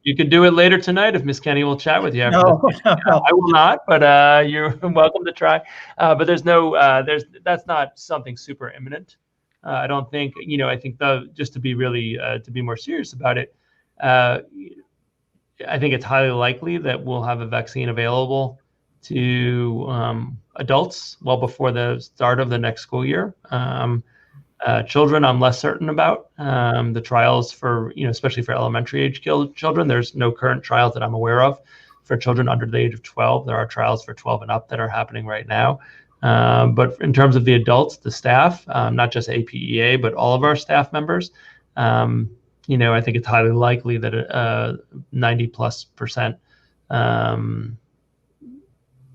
You can do it later tonight if Ms. Kenny will chat with you. No. I will not, but you're welcome to try. But that's not something super imminent. I don't think, I think just to be really, to be more serious about it, I think it's highly likely that we'll have a vaccine available to adults well before the start of the next school year. Children, I'm less certain about. The trials for, especially for elementary age children, there's no current trials that I'm aware of for children under the age of 12. There are trials for 12 and up that are happening right now. But in terms of the adults, the staff, not just APEA, but all of our staff members, I think it's highly likely that a 90+%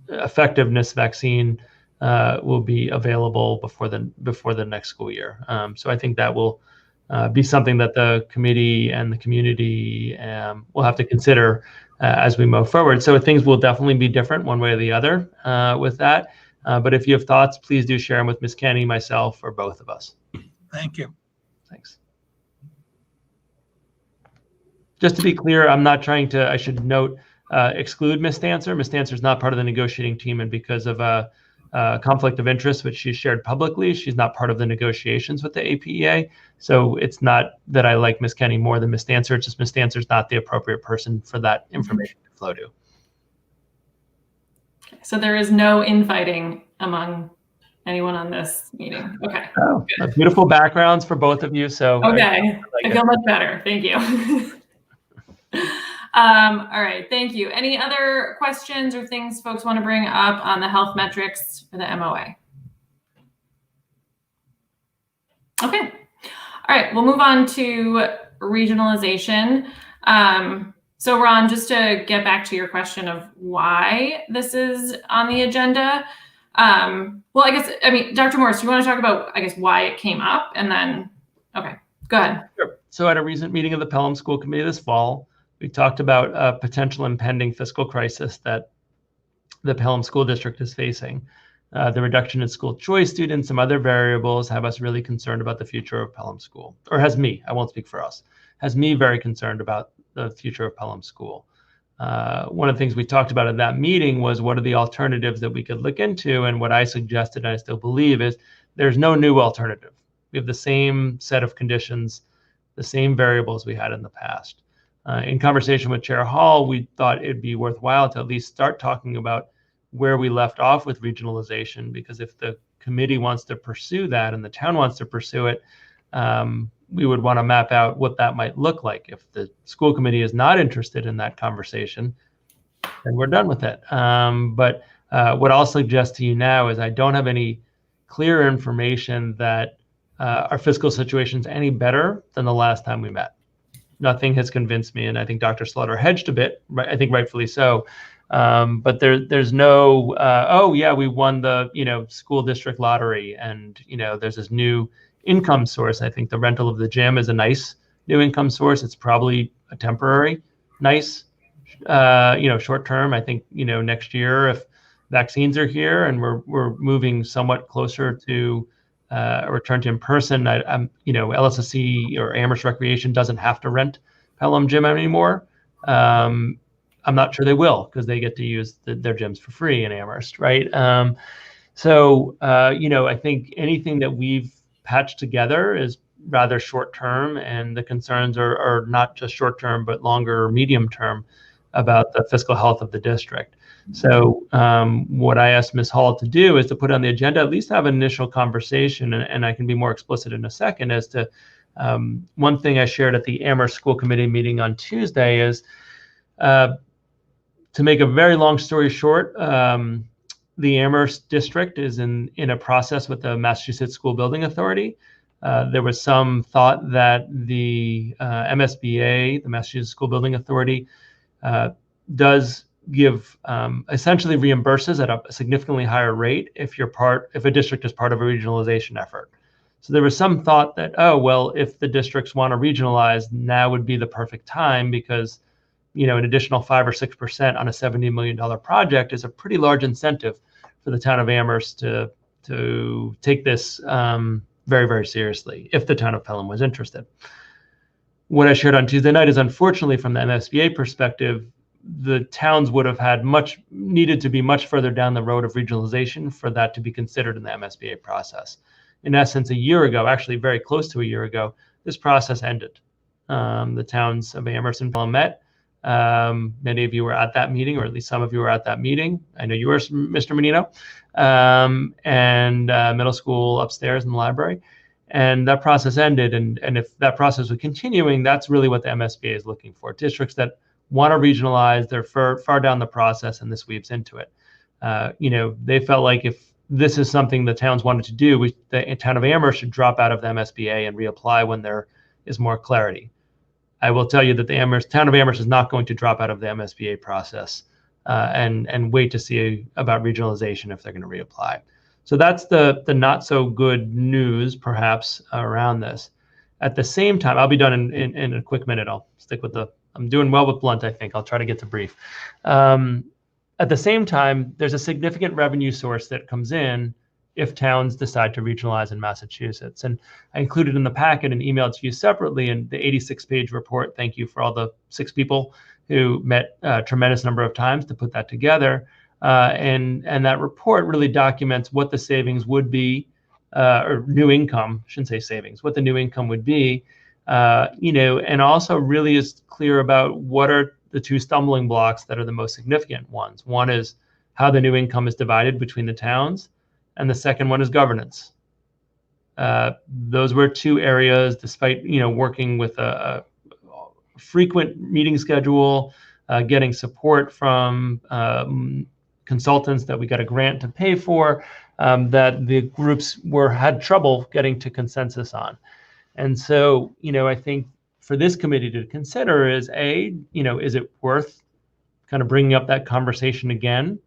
effectiveness vaccine will be available before the next school year. So I think that will be something that the committee and the community will have to consider as we move forward. So things will definitely be different one way or the other with that. But if you have thoughts, please do share them with Ms. Kenny, myself, or both of us. Thank you. Thanks. Just to be clear, I'm not trying to, I should note, exclude Ms. Stancer. Ms. Stancer is not part of the negotiating team, and because of a conflict of interest, which she shared publicly, she's not part of the negotiations with the APEA. So it's not that I like Ms. Kenny more than Ms. Stancer, it's just Ms. Stancer is not the appropriate person for that information to flow to. So there is no infighting among anyone on this meeting. Okay. Oh, beautiful backgrounds for both of you. So okay, I feel much better. Thank you. All right, thank you. Any other questions or things folks want to bring up on the health metrics for the MOA? Okay. All right, we'll move on to regionalization. So Ron, just to get back to your question of why this is on the agenda. Well, Dr. Morris, do you want to talk about, why it came up? And then, okay, go ahead. Sure. So at a recent meeting of the Pelham School Committee this fall, we talked about a potential impending fiscal crisis that the Pelham School District is facing. The reduction in school choice students, some other variables have us really concerned about the future of Pelham School, or has me, I won't speak for us, has me very concerned about the future of Pelham School. One of the things we talked about at that meeting was what are the alternatives that we could look into, and what I suggested, and I still believe, is there's no new alternative. We have the same set of conditions, the same variables we had in the past. In conversation with Chair Hall, we thought it'd be worthwhile to at least start talking about where we left off with regionalization, because if the committee wants to pursue that and the town wants to pursue it, we would want to map out what that might look like. If the school committee is not interested in that conversation, then we're done with it. But what I'll suggest to you now is I don't have any clear information that our fiscal situation is any better than the last time we met. Nothing has convinced me, and I think Dr. Slaughter hedged a bit, right? I think rightfully so. But there's no, oh yeah, we won the school district lottery, and there's this new income source. I think the rental of the gym is a nice new income source. It's probably a temporary, nice, short term. I think next year, if vaccines are here and we're moving somewhat closer to a return to in person, LSSC or Amherst Recreation doesn't have to rent Pelham Gym anymore. I'm not sure they will, because they get to use their gyms for free in Amherst, right? So I think anything that we've patched together is rather short term, and the concerns are not just short term, but longer, medium term about the fiscal health of the district. So what I asked Ms. Hall to do is to put on the agenda, at least have an initial conversation, and I can be more explicit in a second as to one thing I shared at the Amherst School Committee meeting on Tuesday is, to make a very long story short, the Amherst district is in a process with the Massachusetts School Building Authority. There was some thought that the MSBA, the Massachusetts School Building Authority, does give essentially reimburses at a significantly higher rate if a district is part of a regionalization effort. So there was some thought that, oh, well, if the districts want to regionalize, now would be the perfect time, because an additional 5 or 6% on a $70 million project is a pretty large incentive for the town of Amherst to take this very, very seriously if the town of Pelham was interested. What I shared on Tuesday night is, unfortunately, from the MSBA perspective, the towns would have needed to be much further down the road of regionalization for that to be considered in the MSBA process. In essence, a year ago, actually very close to a year ago, this process ended. The towns of Amherst and Pelham met. Many of you were at that meeting, or at least some of you were at that meeting. I know you were, Mr. Menino, and middle school upstairs in the library. And that process ended. And if that process was continuing, that's really what the MSBA is looking for. Districts that want to regionalize, they're far down the process, and this weaves into it. They felt like if this is something the towns wanted to do. The town of Amherst should drop out of the MSBA and reapply when there is more clarity. I will tell you that the town of Amherst is not going to drop out of the MSBA process and wait to see about regionalization if they're going to reapply. So that's the not so good news, perhaps, around this. At the same time, I'll be done in a quick minute. I'll stick with I'm doing well with blunt, I think. I'll try to get to brief. At the same time, there's a significant revenue source that comes in if towns decide to regionalize in Massachusetts. And I included in the packet and emailed to you separately in the 86-page report. Thank you for all the 6 people who met a tremendous number of times to put that together. And that report really documents what the savings would be, or new income, I shouldn't say savings, what the new income would be, and also really is clear about what are the 2 stumbling blocks that are the most significant ones. One is how the new income is divided between the towns, and the second one is governance. Those were 2 areas, despite working with a frequent meeting schedule, getting support from consultants that we got a grant to pay for, that the groups had trouble getting to consensus on. And so, I think for this committee to consider is is it worth kind of bringing up that conversation again?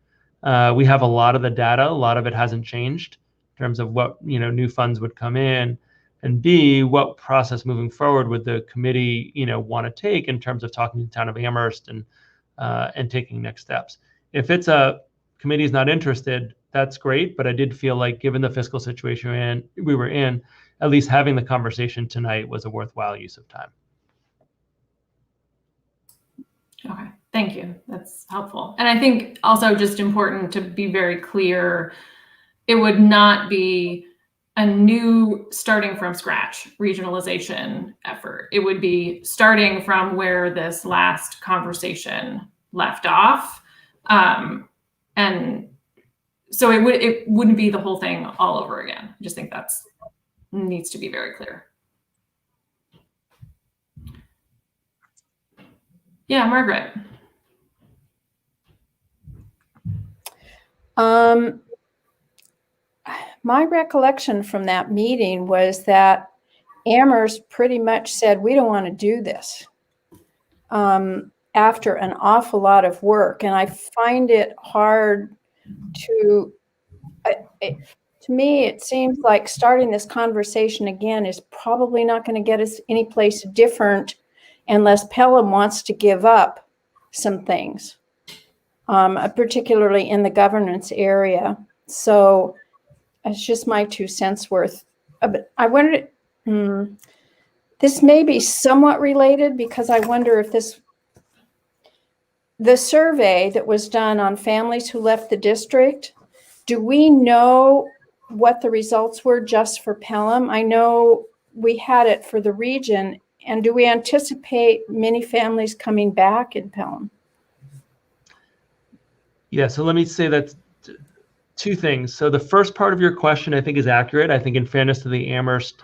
We have a lot of the data, a lot of it hasn't changed in terms of what, new funds would come in, and B, what process moving forward would the committee, want to take in terms of talking to the town of Amherst and taking next steps. If it's a committee's not interested, that's great, but I did feel like given the fiscal situation we were in, at least having the conversation tonight was a worthwhile use of time. Okay, thank you. That's helpful. And I think also just important to be very clear, it would not be a new starting from scratch regionalization effort. It would be starting from where this last conversation left off. And so it wouldn't be the whole thing all over again. I just think that's needs to be very clear. Yeah, Margaret. My recollection from that meeting was that Amherst pretty much said, we don't want to do this after an awful lot of work. And I find it hard to me, it seems like starting this conversation again is probably not going to get us any place different unless Pelham wants to give up some things, particularly in the governance area. So it's just my 2 cents worth. But I wondered, this may be somewhat related because I wonder if the survey that was done on families who left the district, do we know what the results were just for Pelham? I know we had it for the region. And do we anticipate many families coming back in Pelham? Yeah, so let me say that 2 things. So the first part of your question, I think, is accurate. I think in fairness to the Amherst,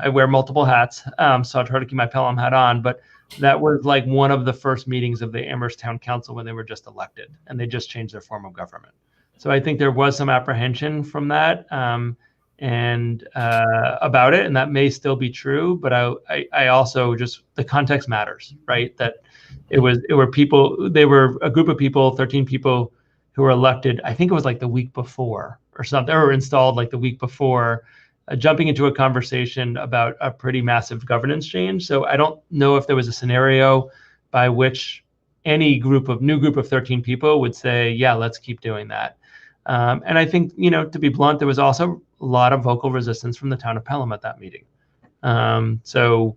I wear multiple hats, so I'll try to keep my Pelham hat on. But that was like one of the first meetings of the Amherst Town Council when they were just elected, and they just changed their form of government. So I think there was some apprehension from that and about it, and that may still be true. But I also just, the context matters, right? That they were a group of people, 13 people who were elected. I think it was like the week before or something, or installed like the week before, jumping into a conversation about a pretty massive governance change. So I don't know if there was a scenario by which any new group of 13 people would say, yeah, let's keep doing that. And I think, to be blunt, there was also a lot of vocal resistance from the town of Pelham at that meeting. So,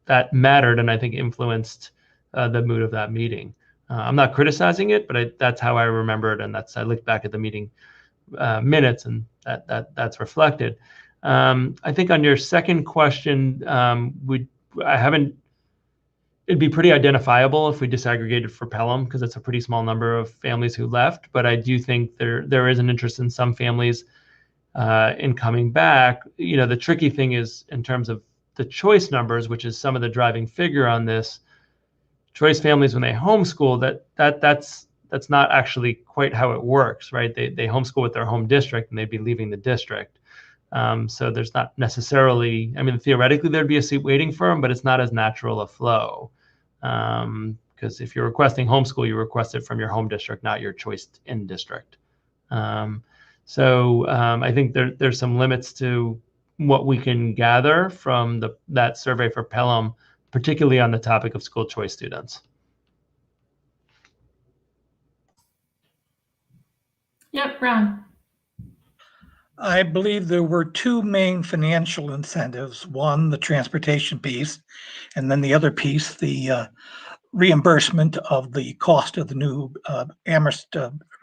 that mattered and I think influenced the mood of that meeting. I'm not criticizing it, but that's how I remember it. And I looked back at the meeting minutes and that's reflected. I think on your second question, it'd be pretty identifiable if we disaggregated for Pelham because it's a pretty small number of families who left. But I do think there is an interest in some families in coming back. The tricky thing is in terms of the choice numbers, which is some of the driving figure on this. Choice families, when they homeschool, that's not actually quite how it works, right? They homeschool with their home district and they'd be leaving the district. So there's not necessarily, I mean, theoretically there'd be a seat waiting for them, but it's not as natural a flow. Because if you're requesting homeschool, you request it from your home district, not your choice in district. I think there's some limits to what we can gather from that survey for Pelham, particularly on the topic of school choice students. Yep, Ron. I believe there were two main financial incentives. One, the transportation piece, and then the other piece, the reimbursement of the cost of the new Amherst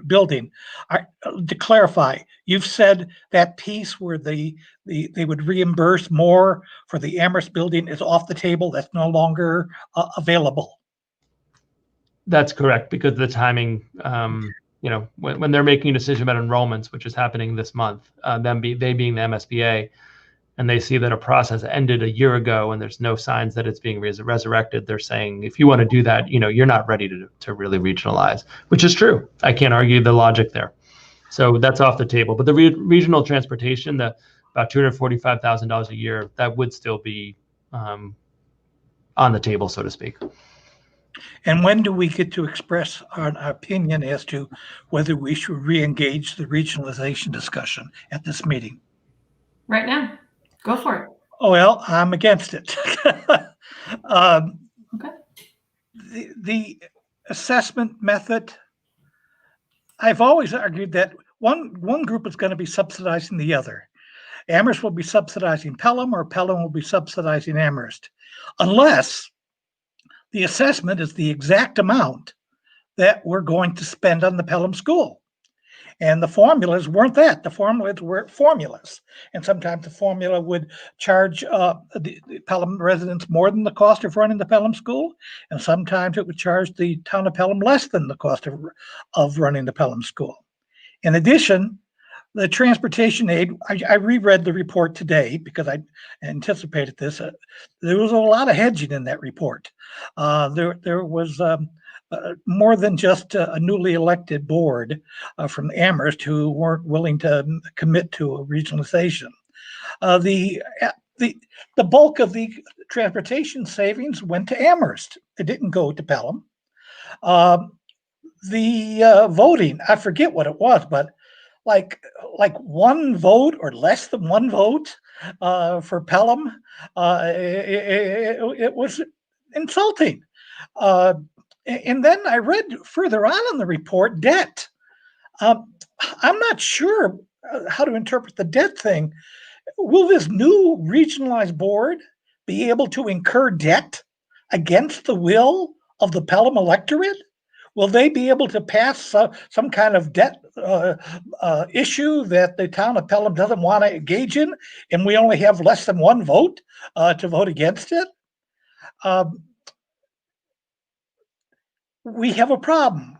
building. To clarify, you've said that piece where they would reimburse more for the Amherst building is off the table. That's no longer available. That's correct, because the timing, when they're making a decision about enrollments, which is happening this month, they being the MSBA, and they see that a process ended a year ago and there's no signs that it's being resurrected, they're saying, if you want to do that, you're not ready to really regionalize, which is true. I can't argue the logic there. So that's off the table. But the regional transportation, the about $245,000 a year, that would still be on the table, so to speak. And when do we get to express our opinion as to whether we should re-engage the regionalization discussion at this meeting? Right now. Go for it. Oh, well, I'm against it. Okay. The assessment method, I've always argued that one group is going to be subsidizing the other. Amherst will be subsidizing Pelham, or Pelham will be subsidizing Amherst, unless the assessment is the exact amount that we're going to spend on the Pelham school. And the formulas weren't that. The formulas were formulas. And sometimes the formula would charge the Pelham residents more than the cost of running the Pelham school. And sometimes it would charge the town of Pelham less than the cost of running the Pelham school. In addition, the transportation aid, I reread the report today because I anticipated this. There was a lot of hedging in that report. There was more than just a newly elected board from Amherst who weren't willing to commit to a regionalization. The bulk of the transportation savings went to Amherst. It didn't go to Pelham. The voting, I forget what it was, but like one vote or less than one vote for Pelham, it was insulting. And then I read further on in the report, debt. I'm not sure how to interpret the debt thing. Will this new regionalized board be able to incur debt against the will of the Pelham electorate? Will they be able to pass some kind of debt issue that the town of Pelham doesn't want to engage in, and we only have less than one vote to vote against it? We have a problem.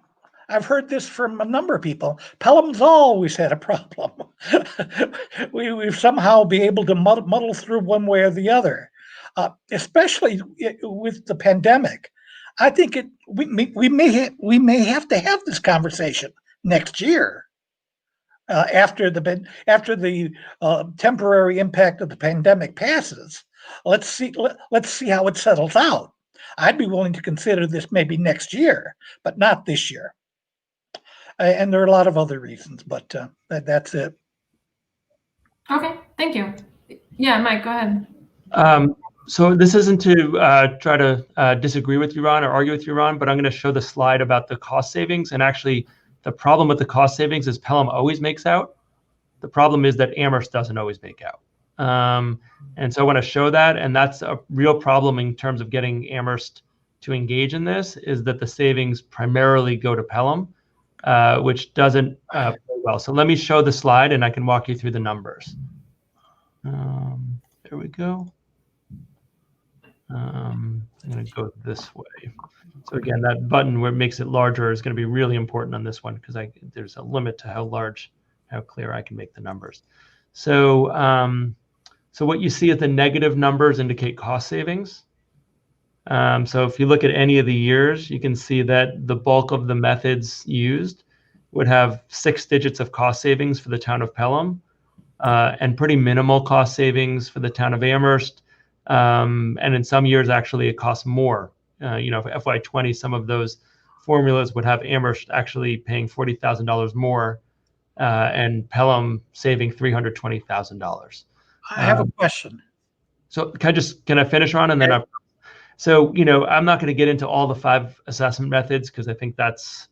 I've heard this from a number of people. Pelham's always had a problem. We've somehow been able to muddle through one way or the other, especially with the pandemic. I think we may have to have this conversation next year after the temporary impact of the pandemic passes. Let's see how it settles out. I'd be willing to consider this maybe next year, but not this year. And there are a lot of other reasons, but that's it. Okay, thank you. Yeah, Mike, go ahead. So this isn't to try to disagree with you, Ron, or argue with you, Ron, but I'm going to show the slide about the cost savings. And actually, the problem with the cost savings is Pelham always makes out. The problem is that Amherst doesn't always make out. And so I want to show that, and that's a real problem in terms of getting Amherst to engage in this, is that the savings primarily go to Pelham, which doesn't play well. So let me show the slide, and I can walk you through the numbers. There we go. I'm going to go this way. So again, that button where it makes it larger is going to be really important on this one, because there's a limit to how clear I can make the numbers. So what you see at the negative numbers indicate cost savings. So if you look at any of the years, you can see that the bulk of the methods used would have 6 digits of cost savings for the town of Pelham, and pretty minimal cost savings for the town of Amherst. And in some years, actually, it costs more. For FY20, some of those formulas would have Amherst actually paying $40,000 more, and Pelham saving $320,000. I have a question. So can I finish, Ron? And then I'm not going to get into all the 5 assessment methods because I think that's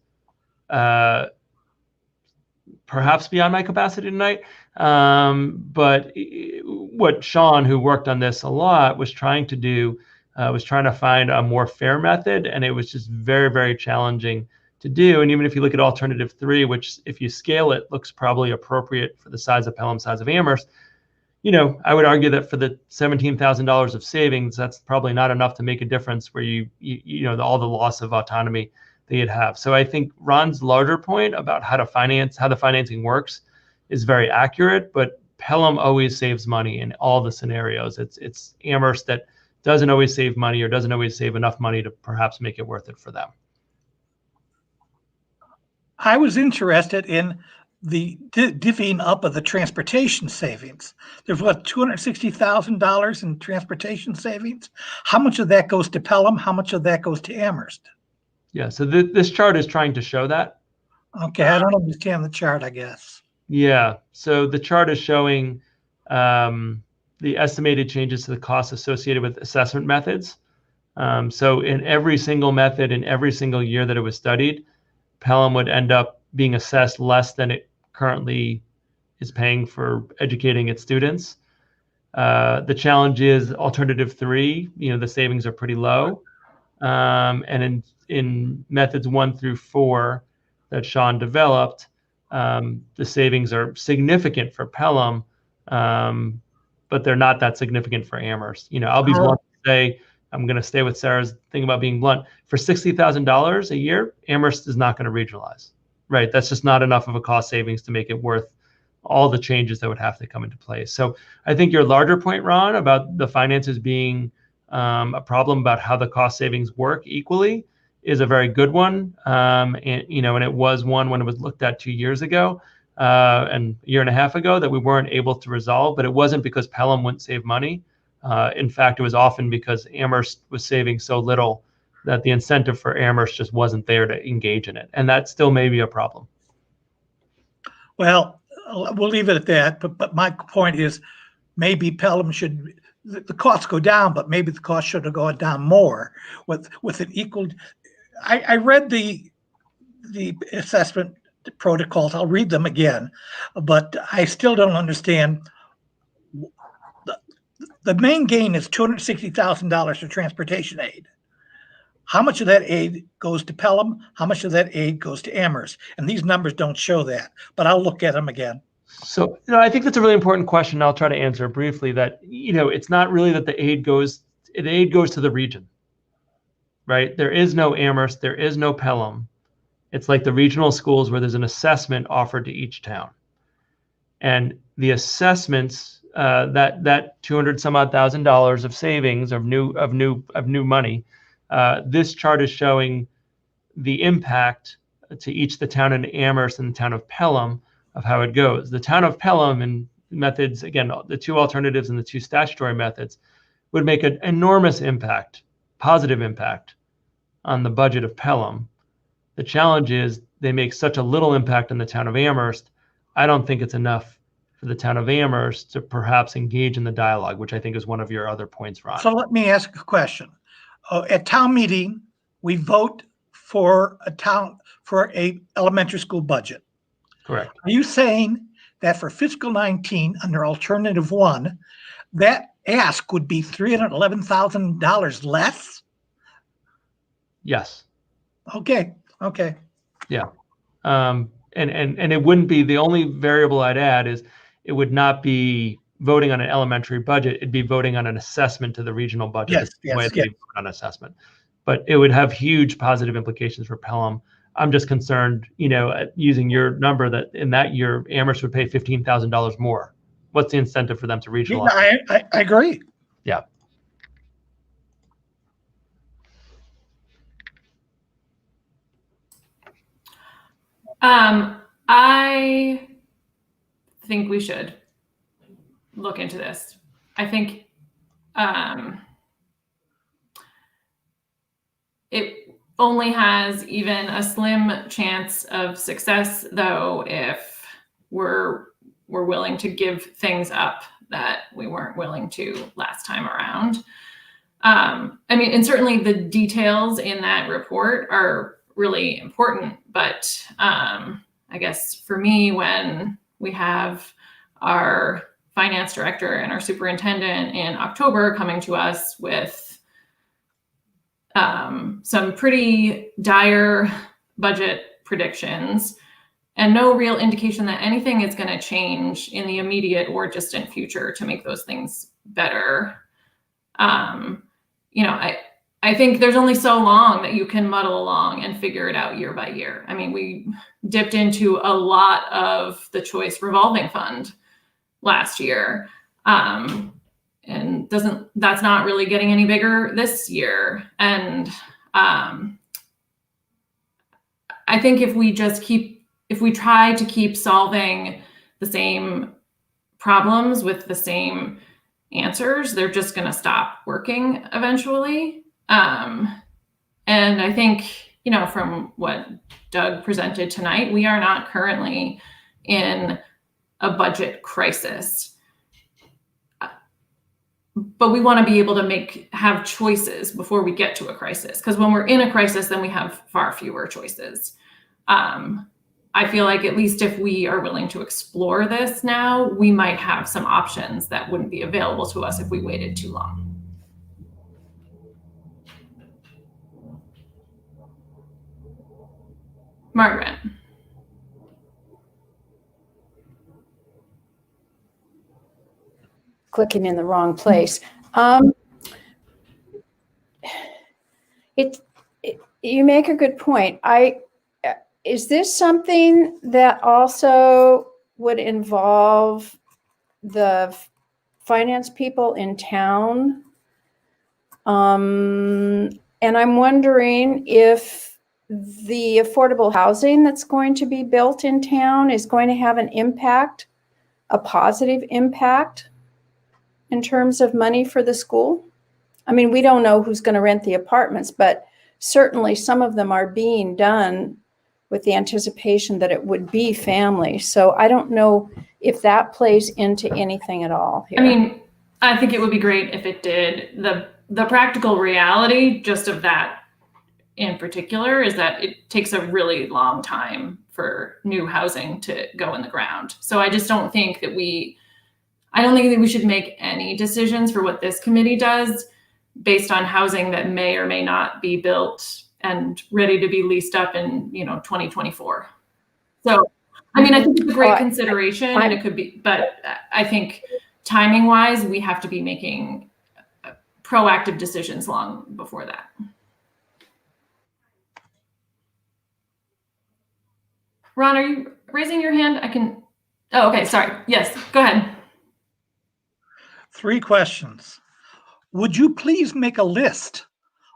perhaps beyond my capacity tonight. But what Sean, who worked on this a lot, was trying to do was trying to find a more fair method, and it was just very, very challenging to do. And even if you look at alternative 3, which if you scale it, looks probably appropriate for the size of Pelham, size of Amherst, I would argue that for the $17,000 of savings, that's probably not enough to make a difference where all the loss of autonomy that you'd have. So I think Ron's larger point about how the financing works is very accurate, but Pelham always saves money in all the scenarios. It's Amherst that doesn't always save money or doesn't always save enough money to perhaps make it worth it for them. I was interested in the divvying up of the transportation savings. There's $260,000 in transportation savings. How much of that goes to Pelham? How much of that goes to Amherst? Yeah, so this chart is trying to show that. Okay, I don't understand the chart, I guess. Yeah, so the chart is showing the estimated changes to the costs associated with assessment methods. So in every single method, in every single year that it was studied, Pelham would end up being assessed less than it currently is paying for educating its students. The challenge is alternative 3, the savings are pretty low. And in methods 1 through 4 that Sean developed, the savings are significant for Pelham, but they're not that significant for Amherst. I'll be blunt to say, I'm going to stay with Sarah's thing about being blunt. For $60,000 a year, Amherst is not going to regionalize, right? That's just not enough of a cost savings to make it worth all the changes that would have to come into place. So I think your larger point, Ron, about the finances being a problem about how the cost savings work equally is a very good one. And it was one when it was looked at 2 years ago and a year and a half ago that we weren't able to resolve, but it wasn't because Pelham wouldn't save money. In fact, it was often because Amherst was saving so little that the incentive for Amherst just wasn't there to engage in it. And that still may be a problem. Well, we'll leave it at that. But my point is maybe Pelham the costs go down, but maybe the cost should have gone down more with an equal. I read the assessment protocols. I'll read them again, but I still don't understand. The main gain is $260,000 for transportation aid. How much of that aid goes to Pelham? How much of that aid goes to Amherst? And these numbers don't show that, but I'll look at them again. So, I think that's a really important question. I'll try to answer briefly that, it's not really that the aid goes to the region, right? There is no Amherst, there is no Pelham. It's like the regional schools where there's an assessment offered to each town. And the assessments, that 200 some odd $1,000 of savings of new money, this chart is showing the impact to each the town of Amherst and the town of Pelham of how it goes. The town of Pelham and methods, again, the 2 alternatives and the 2 statutory methods would make an enormous impact, positive impact on the budget of Pelham. The challenge is they make such a little impact on the town of Amherst. I don't think it's enough for the town of Amherst to perhaps engage in the dialogue, which I think is one of your other points, Ron. So let me ask a question. At town meeting, we vote for a elementary school budget. Correct. Are you saying that for fiscal 19 under alternative 1, that ask would be $311,000 less? Yes. Okay. Yeah. And it wouldn't be, the only variable I'd add is it would not be voting on an elementary budget. It'd be voting on an assessment to the regional budget. Yes. On assessment. But it would have huge positive implications for Pelham. I'm just concerned, using your number that in that year, Amherst would pay $15,000 more. What's the incentive for them to regionalize? I agree. Yeah. I think we should look into this. I think it only has even a slim chance of success, though, if we're willing to give things up that we weren't willing to last time around. I mean, and certainly the details in that report are really important, but I guess for me, when we have our finance director and our superintendent in October coming to us with some pretty dire budget predictions and no real indication that anything is going to change in the immediate or distant future to make those things better. You know, I think there's only so long that you can muddle along and figure it out year by year. I mean, we dipped into a lot of the choice revolving fund last year. And that's not really getting any bigger this year. And I think if we try to keep solving the same problems with the same answers, they're just going to stop working eventually. And I think, you know, from what Doug presented tonight, we are not currently in a budget crisis. But we want to be able to have choices before we get to a crisis. Because when we're in a crisis, then we have far fewer choices. I feel like at least if we are willing to explore this now, we might have some options that wouldn't be available to us if we waited too long. Margaret. Clicking in the wrong place. You make a good point. Is this something that also would involve the finance people in town? And I'm wondering if the affordable housing that's going to be built in town is going to have an impact, a positive impact in terms of money for the school. I mean, we don't know who's going to rent the apartments, but certainly some of them are being done with the anticipation that it would be family. So I don't know if that plays into anything at all here. I mean, I think it would be great if it did. The practical reality just of that in particular is that it takes a really long time for new housing to go in the ground. So I just don't think that we should make any decisions for what this committee does based on housing that may or may not be built and ready to be leased up in, 2024. So, I mean, I think it's a great consideration and it could be, but I think timing wise, we have to be making proactive decisions long before that. Ron, are you raising your hand? Oh, okay, sorry. Yes, go ahead. 3 questions. Would you please make a list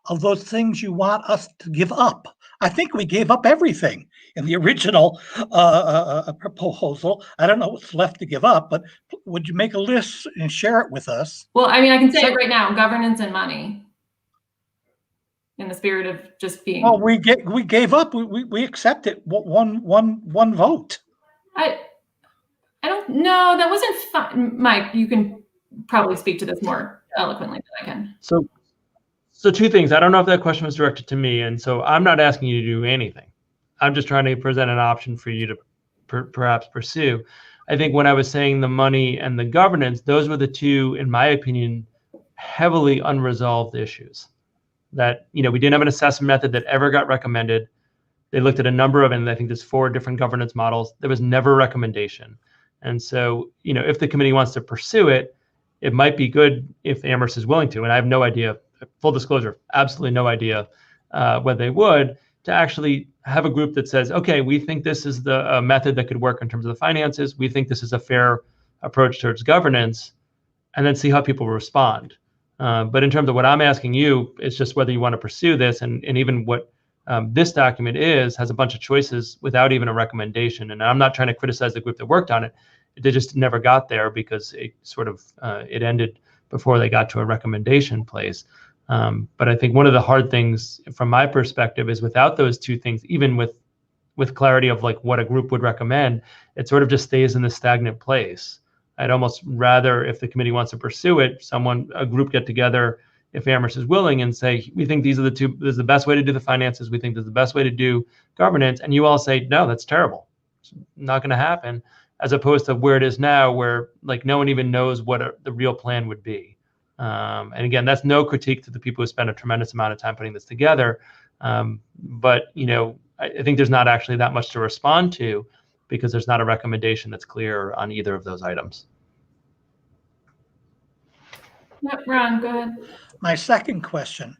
of those things you want us to give up? I think we gave up everything in the original proposal. I don't know what's left to give up, but would you make a list and share it with us? Well, I mean, I can say it right now, governance and money. In the spirit of just being. Well, we gave up. We accepted one vote. I don't know. That wasn't fun. Mike, you can probably speak to this more eloquently than I can. So 2 things. I don't know if that question was directed to me, and so I'm not asking you to do anything. I'm just trying to present an option for you to perhaps pursue. I think when I was saying the money and the governance, those were the 2, in my opinion, heavily unresolved issues. That, we didn't have an assessment method that ever got recommended. They looked at a number of, and I think there's 4 different governance models. There was never a recommendation. And so, if the committee wants to pursue it, it might be good if Amherst is willing to, and I have no idea, full disclosure, absolutely no idea whether they would, to actually have a group that says, okay, we think this is the method that could work in terms of the finances. We think this is a fair approach towards governance, and then see how people respond. But in terms of what I'm asking you, it's just whether you want to pursue this, and even what This document has a bunch of choices without even a recommendation. And I'm not trying to criticize the group that worked on it. They just never got there because it sort of it ended before they got to a recommendation place. But I think one of the hard things from my perspective is without those two things, even with clarity of like what a group would recommend, it sort of just stays in this stagnant place. I'd almost rather, if the committee wants to pursue it, a group get together, if Amherst is willing, and say, we think these are this is the best way to do the finances. We think this is the best way to do governance. And you all say, no, that's terrible. It's not going to happen. As opposed to where it is now, where like no one even knows what the real plan would be. And again, that's no critique to the people who spent a tremendous amount of time putting this together. But I think there's not actually that much to respond to because there's not a recommendation that's clear on either of those items. Yep, Ron, go ahead. My second question,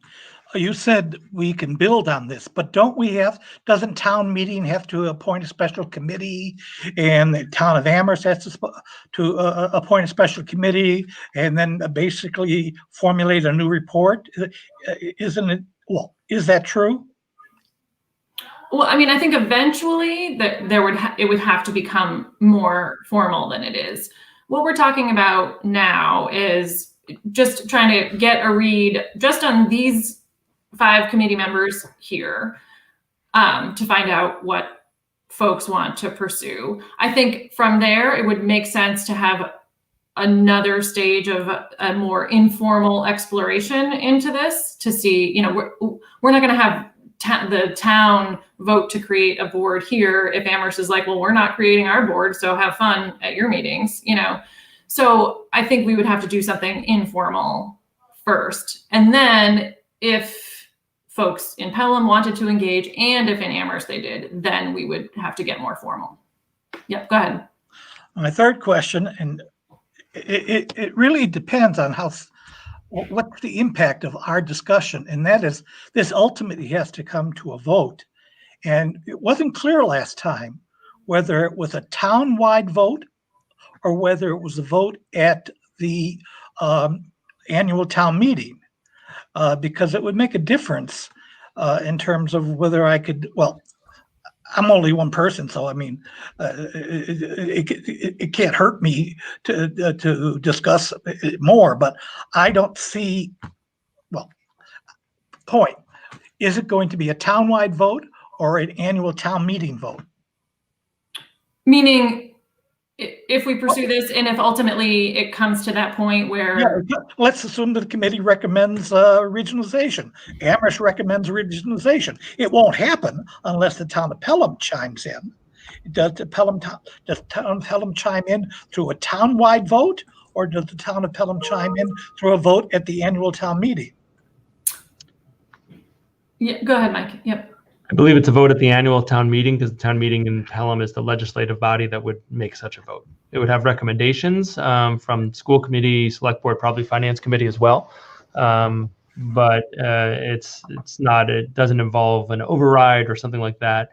you said we can build on this, but doesn't town meeting have to appoint a special committee, and the town of Amherst has to appoint a special committee and then basically formulate a new report? Isn't it? Well, is that true? Well, I mean, I think eventually it would have to become more formal than it is. What we're talking about now is just trying to get a read just on these 5 committee members here to find out what folks want to pursue. I think from there, it would make sense to have another stage of a more informal exploration into this to see, we're not going to have the town vote to create a board here if Amherst is like, well, we're not creating our board, so have fun at your meetings, So I think we would have to do something informal first. And then if folks in Pelham wanted to engage and if in Amherst they did, then we would have to get more formal. Yep, go ahead. My third question, and it really depends on what's the impact of our discussion, and that is this ultimately has to come to a vote. And it wasn't clear last time whether it was a town-wide vote or whether it was a vote at the annual town meeting, because it would make a difference in terms of whether I could, well, I'm only one person, so I mean, it can't hurt me to discuss it more, but I don't see, well, point, is it going to be a town-wide vote or an annual town meeting vote? Meaning, if we pursue this and if ultimately it comes to that point where... Yeah, let's assume that the committee recommends regionalization. Amherst recommends regionalization. It won't happen unless the town of Pelham chimes in. Does the town of Pelham chime in through a town-wide vote, or does the town of Pelham chime in through a vote at the annual town meeting? Yeah, go ahead, Mike. Yep. I believe it's a vote at the annual town meeting because the town meeting in Pelham is the legislative body that would make such a vote. It would have recommendations from school committee, select board, probably finance committee as well. But it's not, it doesn't involve an override or something like that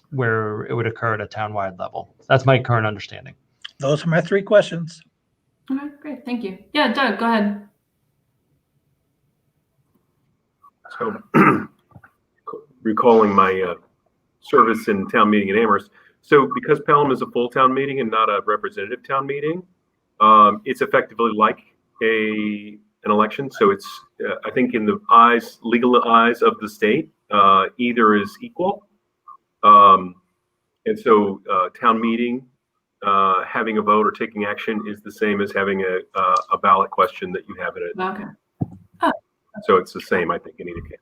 where it would occur at a town-wide level. That's my current understanding. Those are my 3 questions. Okay, great. Thank you. Yeah, Doug, go ahead. So recalling my service in town meeting in Amherst. So because Pelham is a full town meeting and not a representative town meeting, it's effectively like an election. So it's, I think in the legal eyes of the state, either is equal. And so town meeting, having a vote or taking action is the same as having a ballot question that you have at it. Okay. So it's the same, I think, in either case.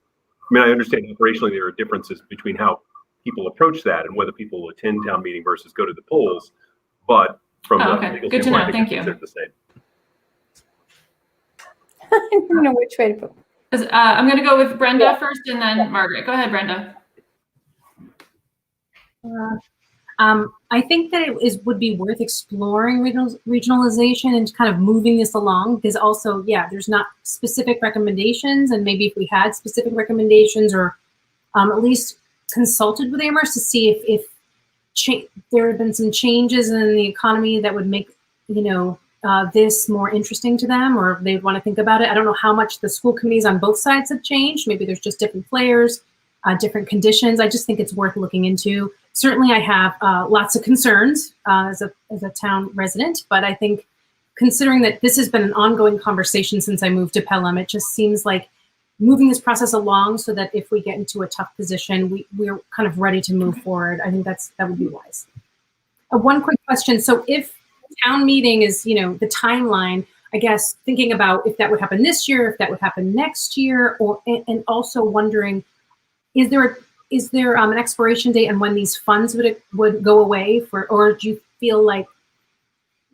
I mean, I understand operationally there are differences between how people approach that and whether people will attend town meeting versus go to the polls, but from the legal good to standpoint, know. Thank you. They're the same. I don't know which way to put. I'm going to go with Brenda first and then Margaret. Go ahead, Brenda. I think that it would be worth exploring regionalization and kind of moving this along, because also, there's not specific recommendations, and maybe if we had specific recommendations or at least consulted with Amherst to see if there have been some changes in the economy that would make, this more interesting to them, or they'd want to think about it. I don't know how much the school committees on both sides have changed. Maybe there's just different players. different conditions. I just think it's worth looking into. Certainly, I have lots of concerns as a town resident, but I think considering that this has been an ongoing conversation since I moved to Pelham, it just seems like moving this process along so that if we get into a tough position, we're kind of ready to move forward. I think that would be wise. One quick question. So if town meeting is, the timeline, I guess thinking about if that would happen this year, if that would happen next year, and also wondering, is there an expiration date and when these funds would go away or do you feel like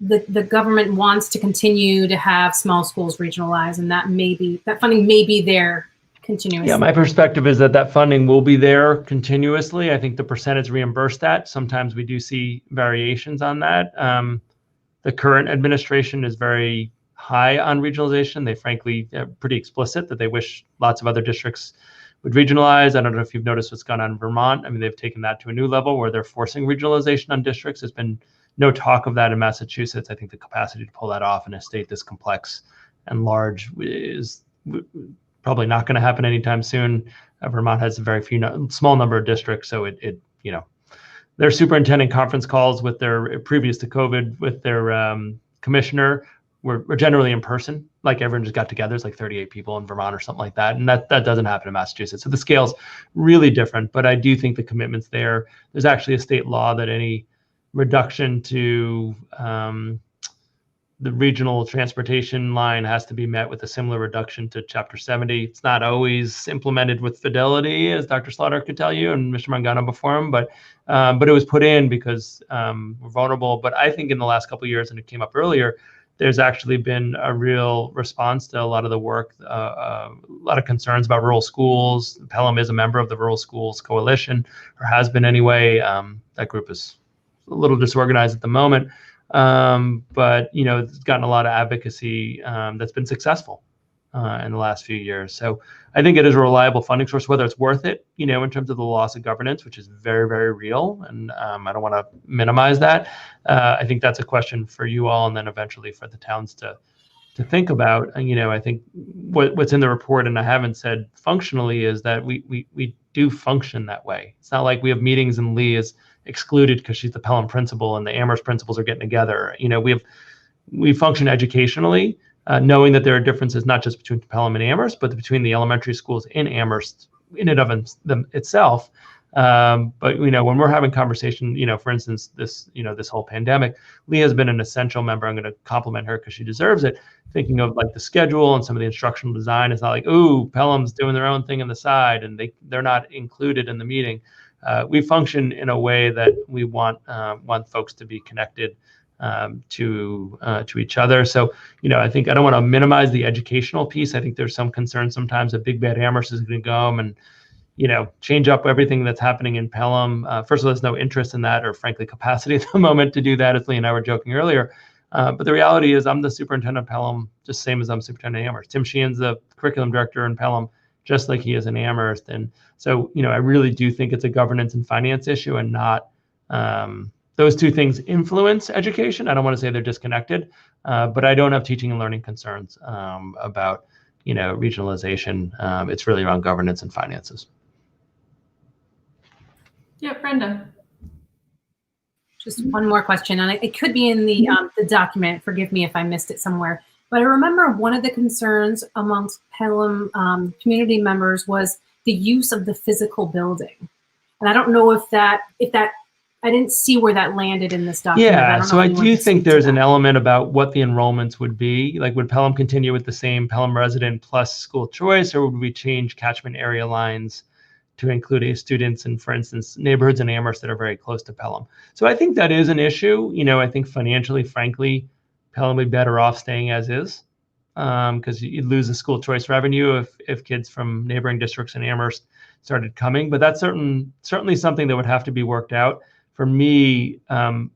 the government wants to continue to have small schools regionalized and that funding may be there continuously? Yeah, my perspective is that funding will be there continuously. I think the percentage reimbursed that. Sometimes we do see variations on that. The current administration is very high on regionalization. They frankly are pretty explicit that they wish lots of other districts would regionalize. I don't know if you've noticed what's gone on in Vermont. I mean, they've taken that to a new level where they're forcing regionalization on districts. There's been no talk of that in Massachusetts. I think the capacity to pull that off in a state this complex and large is probably not going to happen anytime soon. Vermont has a very small number of districts, so their superintendent conference calls with their previous to COVID with their commissioner were generally in person. Like everyone just got together. It's like 38 people in Vermont or something like that, and that doesn't happen in Massachusetts. So the scale's really different. But I do think the commitment's there. There's actually a state law that any reduction to the regional transportation line has to be met with a similar reduction to Chapter 70. It's not always implemented with fidelity, as Dr. Slaughter could tell you, and Mr. Mangano before him, but it was put in because we're vulnerable. But I think in the last couple of years, and it came up earlier, there's actually been a real response to a lot of the work, a lot of concerns about rural schools. Pelham is a member of the Rural Schools Coalition, or has been anyway. That group is a little disorganized at the moment. But it's gotten a lot of advocacy that's been successful in the last few years. So I think it is a reliable funding source, whether it's worth it, in terms of the loss of governance, which is very, very real. And I don't want to minimize that. I think that's a question for you all, and then eventually for the towns to think about. And, I think what's in the report, and I haven't said functionally, is that we do function that way. It's not like we have meetings and Lee is excluded because she's the Pelham principal and the Amherst principals are getting together. We function educationally, knowing that there are differences not just between Pelham and Amherst, but between the elementary schools in Amherst in and of them itself. But when we're having conversation, for instance, this whole pandemic, Lee has been an essential member. I'm going to compliment her because she deserves it. Thinking of like the schedule and some of the instructional design, it's not like, ooh, Pelham's doing their own thing on the side and they're not included in the meeting. We function in a way that we want folks to be connected to each other. So, I think I don't want to minimize the educational piece. I think there's some concern sometimes that Big Bad Amherst is going to go and, change up everything that's happening in Pelham. First of all, there's no interest in that or frankly capacity at the moment to do that, as Lee and I were joking earlier. But the reality is I'm the superintendent of Pelham, just same as I'm superintendent of Amherst. Tim Sheehan's the curriculum director in Pelham, just like he is in Amherst. And so, I really do think it's a governance and finance issue and not those two things influence education. I don't want to say they're disconnected, but I don't have teaching and learning concerns about, regionalization. It's really around governance and finances. Yeah, Brenda. Just one more question, and it could be in the document. Forgive me if I missed it somewhere. But I remember one of the concerns amongst Pelham community members was the use of the physical building. And I don't know if that I didn't see where that landed in this document. Yeah, so I do think there's an element about what the enrollments would be. Like, would Pelham continue with the same Pelham resident plus school choice, or would we change catchment area lines to include students in, for instance, neighborhoods in Amherst that are very close to Pelham? So I think that is an issue. I think financially, frankly, Pelham would be better off staying as is, because you'd lose the school choice revenue if kids from neighboring districts in Amherst started coming. But that's certainly something that would have to be worked out. For me, Doug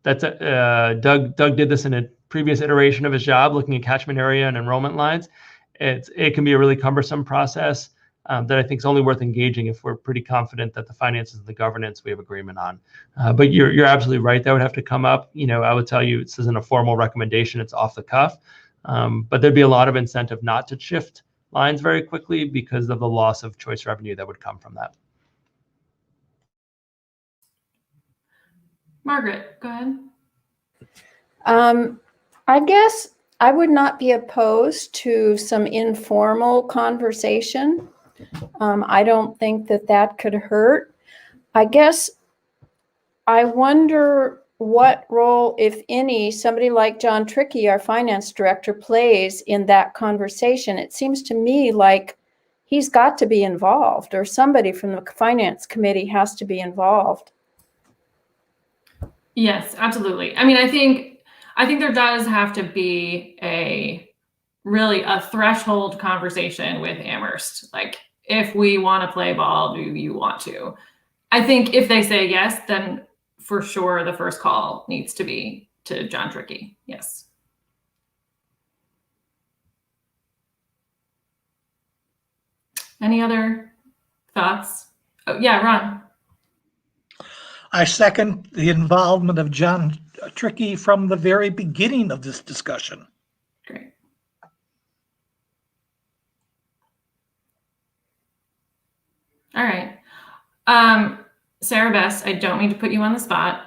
did this in a previous iteration of his job, looking at catchment area and enrollment lines. It can be a really cumbersome process that I think is only worth engaging if we're pretty confident that the finances and the governance we have agreement on. But you're absolutely right. That would have to come up. I would tell you this isn't a formal recommendation. It's off the cuff. But there'd be a lot of incentive not to shift lines very quickly because of the loss of choice revenue that would come from that. Margaret, go ahead. I guess I would not be opposed to some informal conversation. I don't think that that could hurt. I guess I wonder what role, if any, somebody like John Trickey, our finance director, plays in that conversation. It seems to me like he's got to be involved, or somebody from the finance committee has to be involved. Yes, absolutely. I mean, I think there does have to be really a threshold conversation with Amherst. Like, if we want to play ball, do you want to? I think if they say yes, then for sure the first call needs to be to John Trickey. Yes. Any other thoughts? Oh, yeah, Ron. I second the involvement of John Trickey from the very beginning of this discussion. Great. All right. Sarah Bess, I don't mean to put you on the spot,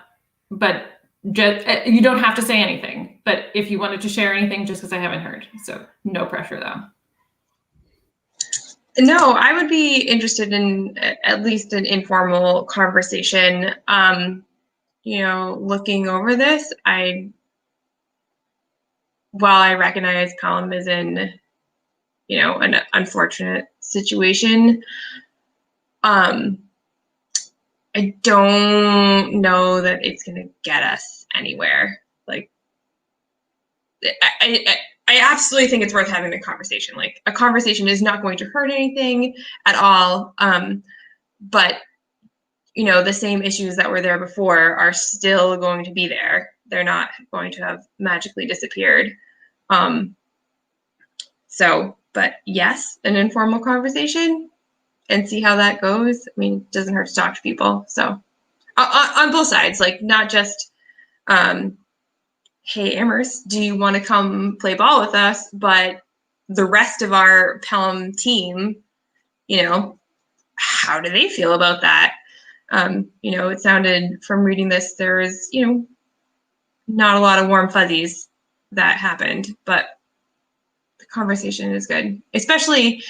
but you don't have to say anything. But if you wanted to share anything, just because I haven't heard. So no pressure, though. No, I would be interested in at least an informal conversation. Looking over this, while I recognize Pelham is in, an unfortunate situation, I don't know that it's going to get us anywhere. Like, I absolutely think it's worth having a conversation. Like, a conversation is not going to hurt anything at all. But, the same issues that were there before are still going to be there. They're not going to have magically disappeared. But yes, an informal conversation and see how that goes. I mean, it doesn't hurt to talk to people. So on both sides, like, not just, hey, Amherst, do you want to come play ball with us? But the rest of our Pelham team, how do they feel about that? It sounded from reading this, there was, not a lot of warm fuzzies that happened, but the conversation is good, especially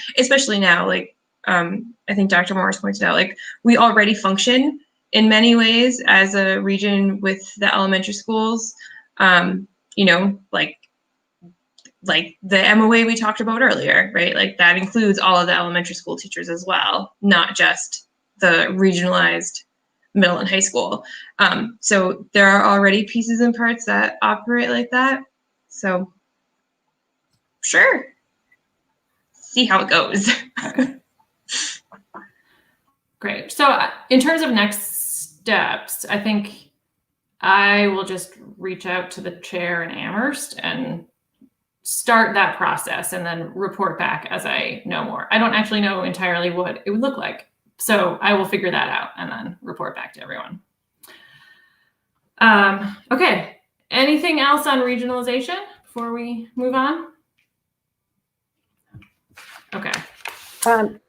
now. Like, I think Dr. Morris pointed out, like, we already function in many ways as a region with the elementary schools. Like the MOA we talked about earlier, right? Like, that includes all of the elementary school teachers as well, not just the regionalized middle and high school. So there are already pieces and parts that operate like that. So sure, see how it goes. Okay. Great. So in terms of next steps, I think I will just reach out to the chair in Amherst and start that process and then report back as I know more. I don't actually know entirely what it would look like. So I will figure that out and then report back to everyone. Okay. Anything else on regionalization before we move on? Okay.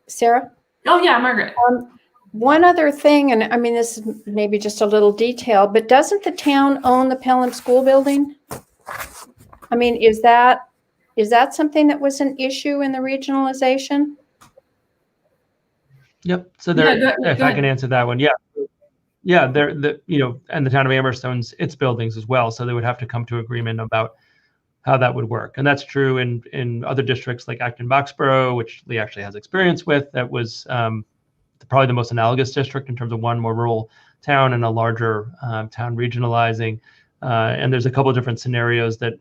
Sarah? Oh, yeah, Margaret. One other thing, and I mean, this is maybe just a little detail, but doesn't the town own the Pelham School Building? I mean, is that something that was an issue in the regionalization? Yep. So Yeah, if I can answer that one, yeah. And the town of Amherst owns its buildings as well. So they would have to come to agreement about how that would work. And that's true in other districts like Acton-Boxborough, which Lee actually has experience with. That was probably the most analogous district in terms of one more rural town and a larger town regionalizing. And there's a couple of different scenarios that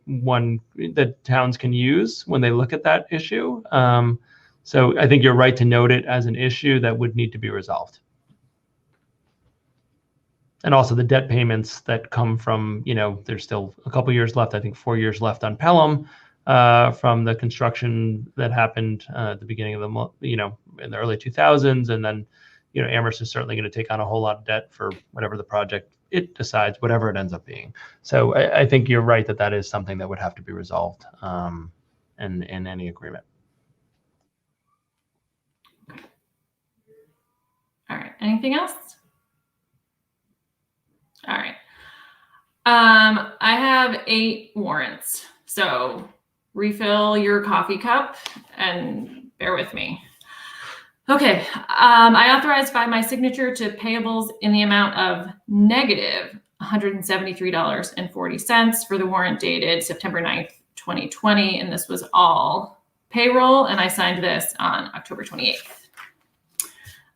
towns can use when they look at that issue. So I think you're right to note it as an issue that would need to be resolved. And also the debt payments that come from, there's still a couple years left, I think 4 years left on Pelham from the construction that happened at the beginning of in the early 2000s. And then, Amherst is certainly going to take on a whole lot of debt for whatever the project it decides, whatever it ends up being. So I think you're right that is something that would have to be resolved in any agreement. anything else? All right. I have 8 warrants, so refill your coffee cup and bear with me. Okay, I authorized by my signature to payables in the amount of negative $173.40 for the warrant dated September 9th, 2020, and this was all payroll, and I signed this on October 28th.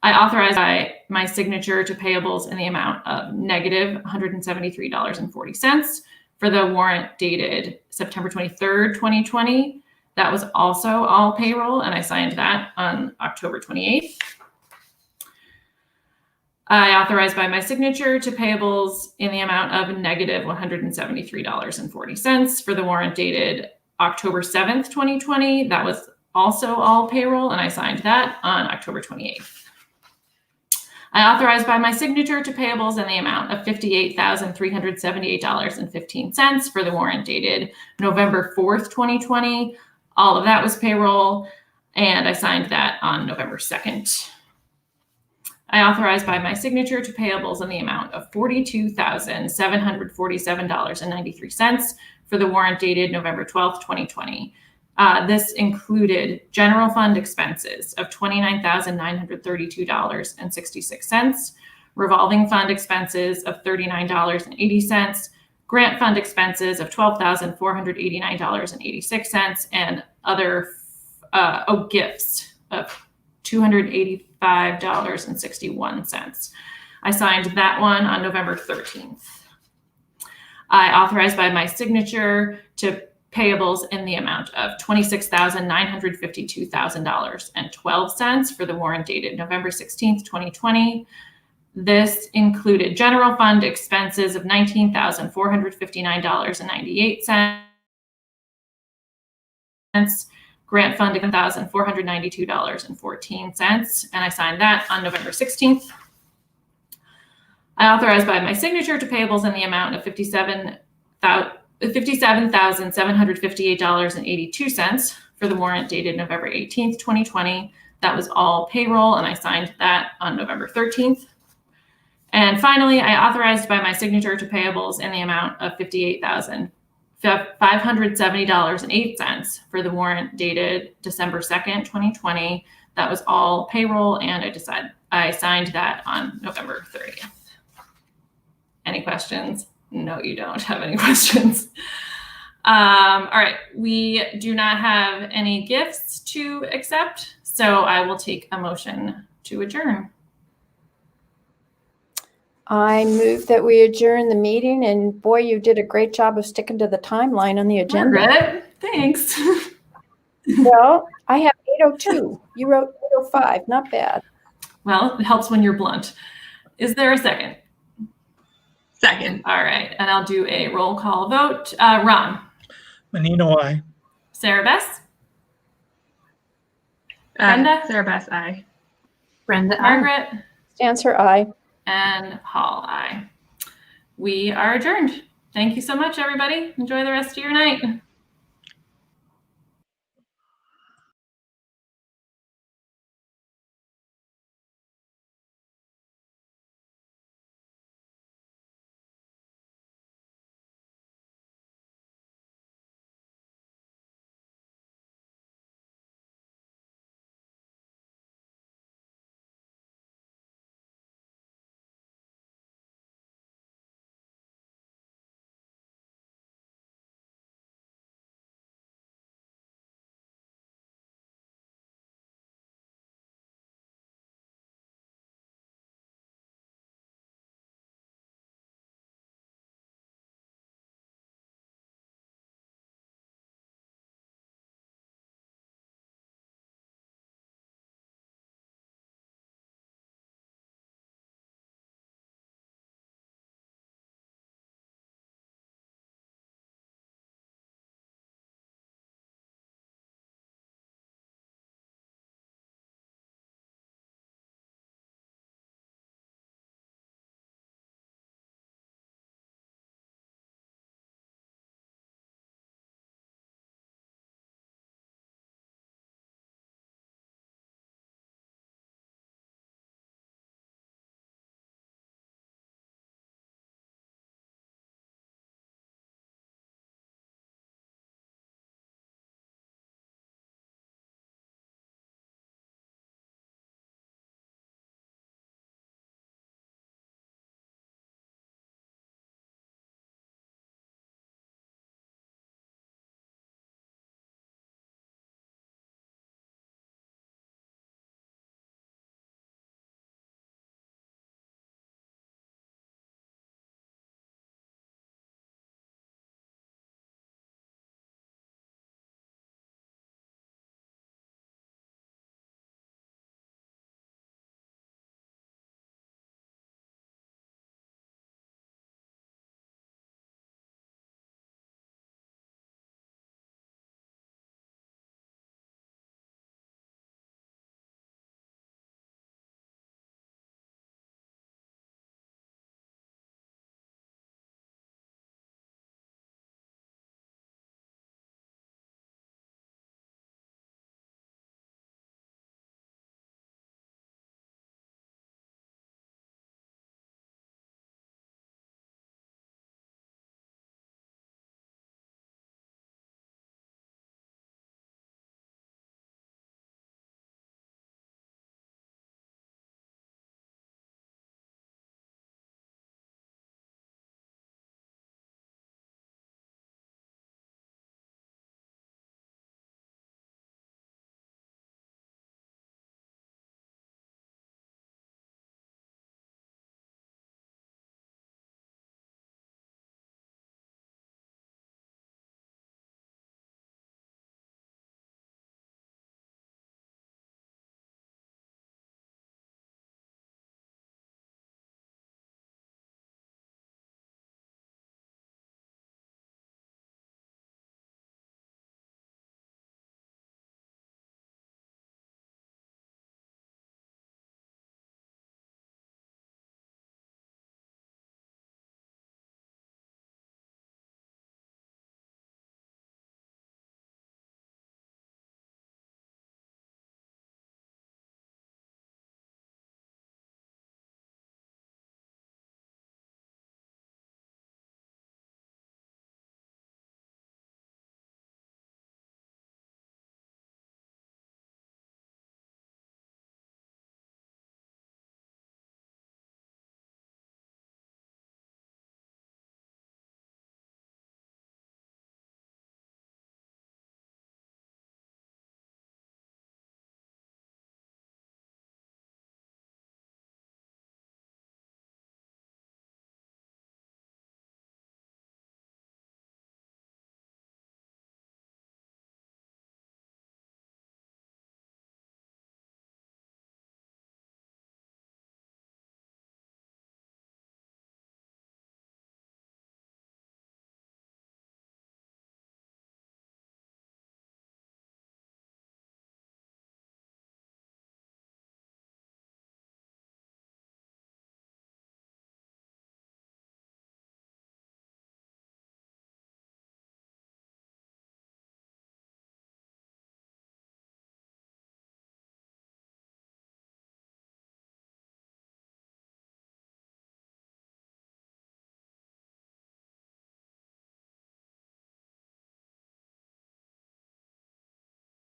I authorized by my signature to payables in the amount of negative $173.40 for the warrant dated September 23rd, 2020. That was also all payroll, and I signed that on October 28th. I authorized by my signature to payables in the amount of negative $173.40 for the warrant dated October 7th, 2020. That was also all payroll, and I signed that on October 28th. I authorized by my signature to payables in the amount of $58,378.15 for the warrant dated November 4th, 2020. All of that was payroll, and I signed that on November 2nd. I authorized by my signature to payables in the amount of $42,747.93 for the warrant dated November 12th, 2020. This included general fund expenses of $29,932.66, revolving fund expenses of $39.80, grant fund expenses of $12,489.86, and other gifts of $285.61. I signed that one on November 13th. I authorized by my signature to payables in the amount of $26,952.12 for the warrant dated November 16th, 2020. This included general fund expenses of $19,459.98, grant fund $1,492.14, and I signed that on November 16th. I authorized by my signature to payables in the amount of $57,758.82 for the warrant dated November 18th, 2020. That was all payroll, and I signed that on November 13th. And finally, I authorized by my signature to payables in the amount of $58,570.08 for the warrant dated December 2nd, 2020. That was all payroll, and I signed that on November 30th. Any questions? No, you don't have any questions. All right, we do not have any gifts to accept, so I will take a motion to adjourn. I move that we adjourn the meeting, and boy, you did a great job of sticking to the timeline on the agenda. Margaret, thanks. Well, I have 8:02. You wrote 8:05. Not bad. Well, it helps when you're blunt. Is there a second? Second. All right, and I'll do a roll call vote. Ron. Menino, aye. Sarah Bess. Brenda? Sarah Bess, aye. Brenda, Margaret. Stanser, aye. And Hall, aye. We are adjourned. Thank you so much, everybody. Enjoy the rest of your night.